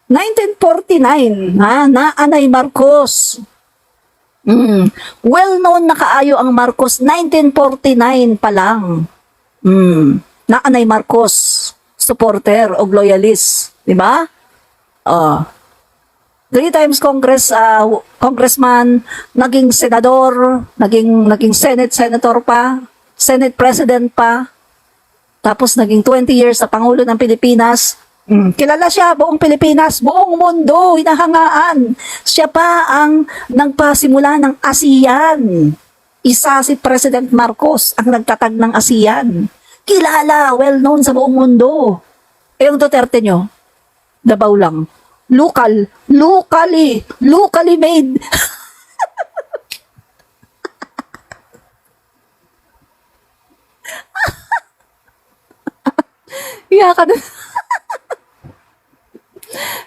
1949, ha? Naanay Marcos. Well-known na kaayo ang Marcos, 1949 pa lang. Naanay Marcos, supporter o loyalist. Diba? 3 times congressman, naging senador, naging senator pa, Senate President pa, tapos naging 20 years sa Pangulo ng Pilipinas. Kilala siya, buong Pilipinas, buong mundo, hinahangaan. Siya pa ang nagpasimula ng ASEAN. Isa si President Marcos ang nagtatag ng ASEAN. Kilala, well-known sa buong mundo. Yung Duterte nyo, Davao lang. Locally made. Iyakan na.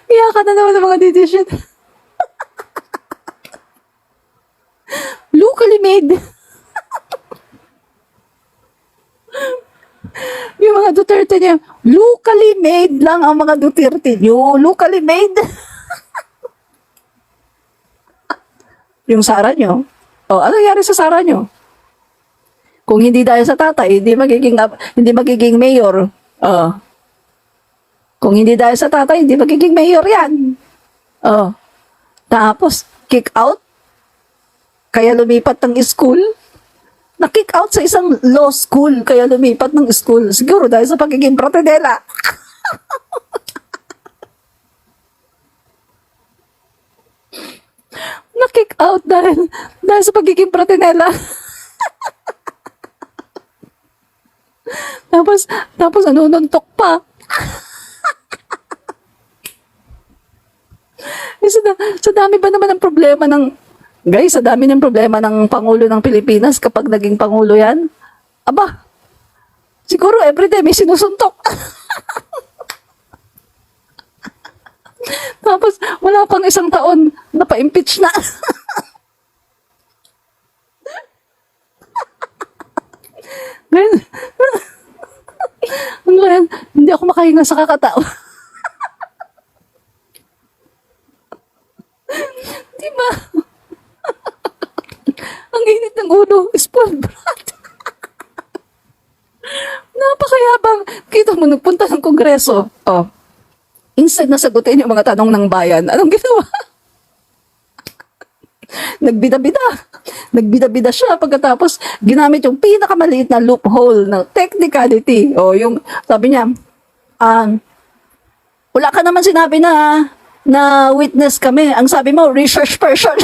Iyakan na naman ng mga decision. Locally made. Yung mga Duterte niya, locally made lang ang mga Duterte niyo. Locally made. Yung Sara nyo. Ano nangyari sa Sara nyo? Kung hindi dahil sa tatay, hindi magiging mayor. Kung hindi dahil sa tatay, hindi magiging mayor yan. Tapos, kick out. Kaya lumipat ng school. Na-kick out sa isang law school, kaya lumipat ng school. Siguro dahil sa pagiging pratedela. Na-kick out dahil sa pagiging pratedela. tapos nanununtok pa. Sa dami ba naman ng problema ng Guys, sa dami ng problema ng Pangulo ng Pilipinas kapag naging Pangulo yan. Aba, siguro everyday may sinusuntok. Tapos, wala pang isang taon, napa-impeach na. Ano yan? Hindi ako makahinga sa kakatawa. Diba? Ang init ng ulo, spoiled brat. Napakayabang. Kita mo, nagpunta ng kongreso. Instead na sagutin yung mga tanong ng bayan, anong ginawa? Nagbida-bida siya pagkatapos ginamit yung pinakamaliit na loophole ng technicality. Yung sabi niya, wala ka naman sinabi na witness kami. Ang sabi mo, research person.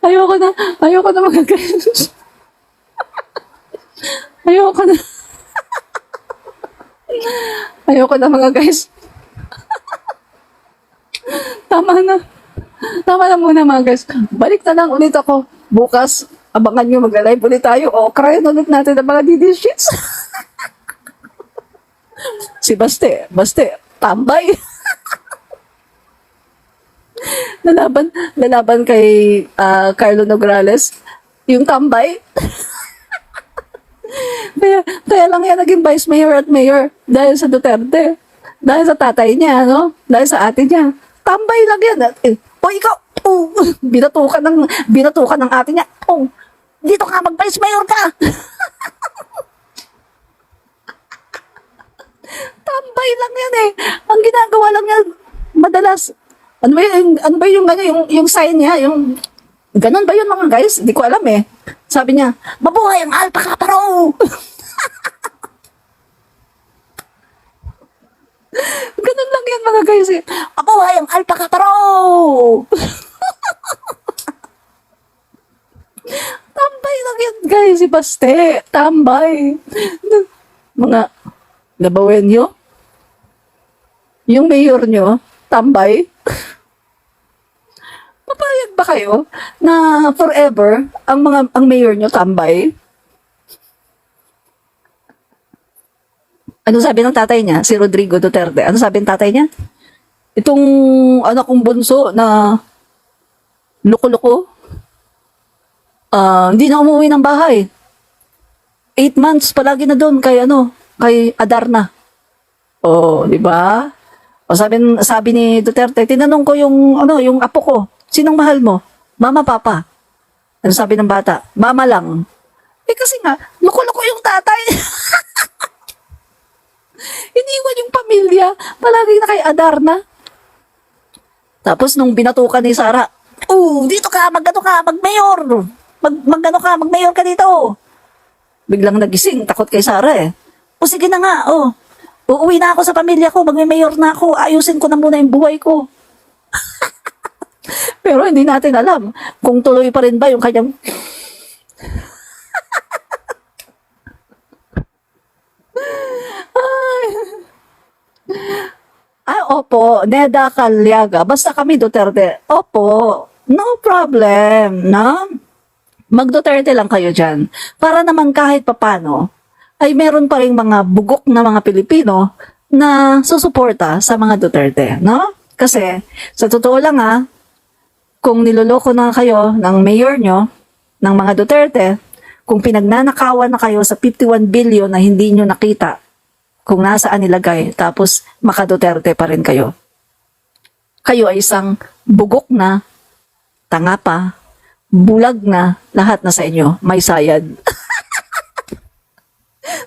Ayoko na mga guys. Ayoko na mga guys. Tama na muna mga guys. Balik na lang ulit ako. Bukas, abangan nyo, magla-live ulit tayo. Kryan ulit natin ang mga DD sheets. Si Baste, tambay. Lalaban kay Carlo Nograles. Yung tambay.
Kaya lang yan naging vice mayor at mayor dahil sa Duterte. Dahil sa tatay niya, no? Dahil sa ate niya. Tambay lang yan. O ikaw, oh, binatukan ng ate niya. Oh, dito ka, mag-vice mayor ka. Tambay lang yan eh. Ang ginagawa lang niya, madalas, ano ba yung, yung sign niya, yung, ganun ba yun mga guys? Hindi ko alam eh. Sabi niya, mabuhay ang alpaca paro! Ganun lang yan mga guys eh. Mabuhay ang alpaca paro! Tambay lang yan guys, si Baste. Tambay. Mga, nabawin nyo? Yung mayor nyo, tambay. Papayag ba kayo na forever ang mayor nyo tambay? Ano sabi ng tatay niya? Si Rodrigo Duterte. Ano sabi ng tatay niya? Itong anak kong bunso na loko-loko, hindi na umuwi ng bahay. 8 months palagi na doon kay Adarna. Oh, di ba? O sabi ni Duterte, tinanong ko yung apo ko, sinong mahal mo? Mama, papa. Ano sabi ng bata? Mama lang. Eh kasi nga, loko-loko yung tatay. Iniwan yung pamilya, palagi na kay Adarna. Tapos nung binatukan ni Sara, dito ka, mag-mayor. Mag-mayor ka dito. Biglang nagising, takot kay Sara eh. O sige na nga, uuwi na ako sa pamilya ko, magme-mayor na ako, ayusin ko na muna yung buhay ko. Pero hindi natin alam kung tuloy pa rin ba yung kanyang... Opo, Neda Calyaga, basta kami Duterte. Opo, no problem, no? Mag-Duterte lang kayo dyan. Para naman kahit papano, ay meron pa rin mga bugok na mga Pilipino na susuporta sa mga Duterte, no? Kasi, sa totoo lang kung niloloko na kayo ng mayor nyo, ng mga Duterte, kung pinagnanakawan na kayo sa 51 billion na hindi nyo nakita kung nasaan nilagay, tapos maka-Duterte pa rin kayo. Kayo ay isang bugok na, tanga pa, bulag na, lahat na sa inyo, may sayad.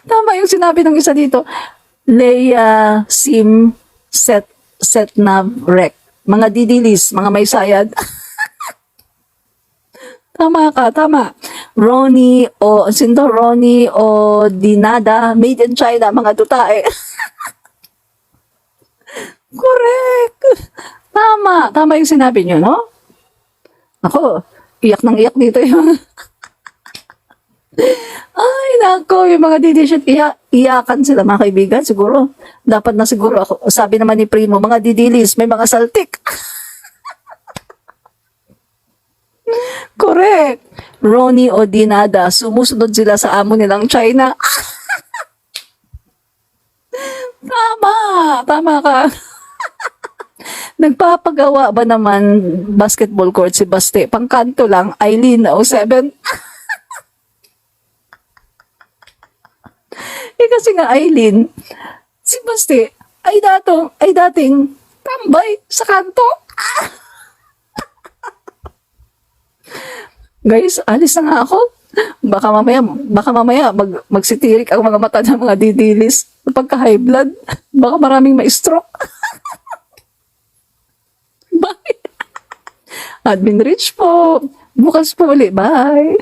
Tama yung sinabi ng isa dito, Leia Sim Set Nav Rec. Mga didilis, mga may sayad. Tama ka, tama. Ronnie o Dinada, made in China, mga tutae. Correct. Tama yung sinabi nyo, no? Ako, iyak dito yung... Ay, nako, yung mga didishit, iyakan sila mga kaibigan, siguro. Dapat na siguro ako. Sabi naman ni Primo, mga didilis, may mga saltik. Correct. Ronnie o Dinada, sumusunod sila sa amo nilang China. Tama ka. Nagpapagawa ba naman basketball court si Baste? Pangkanto lang, Eileen na 07. Kasi nga Eileen, si Baste ay dating tambay sa kanto. Guys, alis na nga ako. Baka mamaya magsitirik ang mga mata ng mga didilis pagka-high blood. Baka maraming ma-stroke. Bye. Admin Rich po. Bukas po ulit. Bye.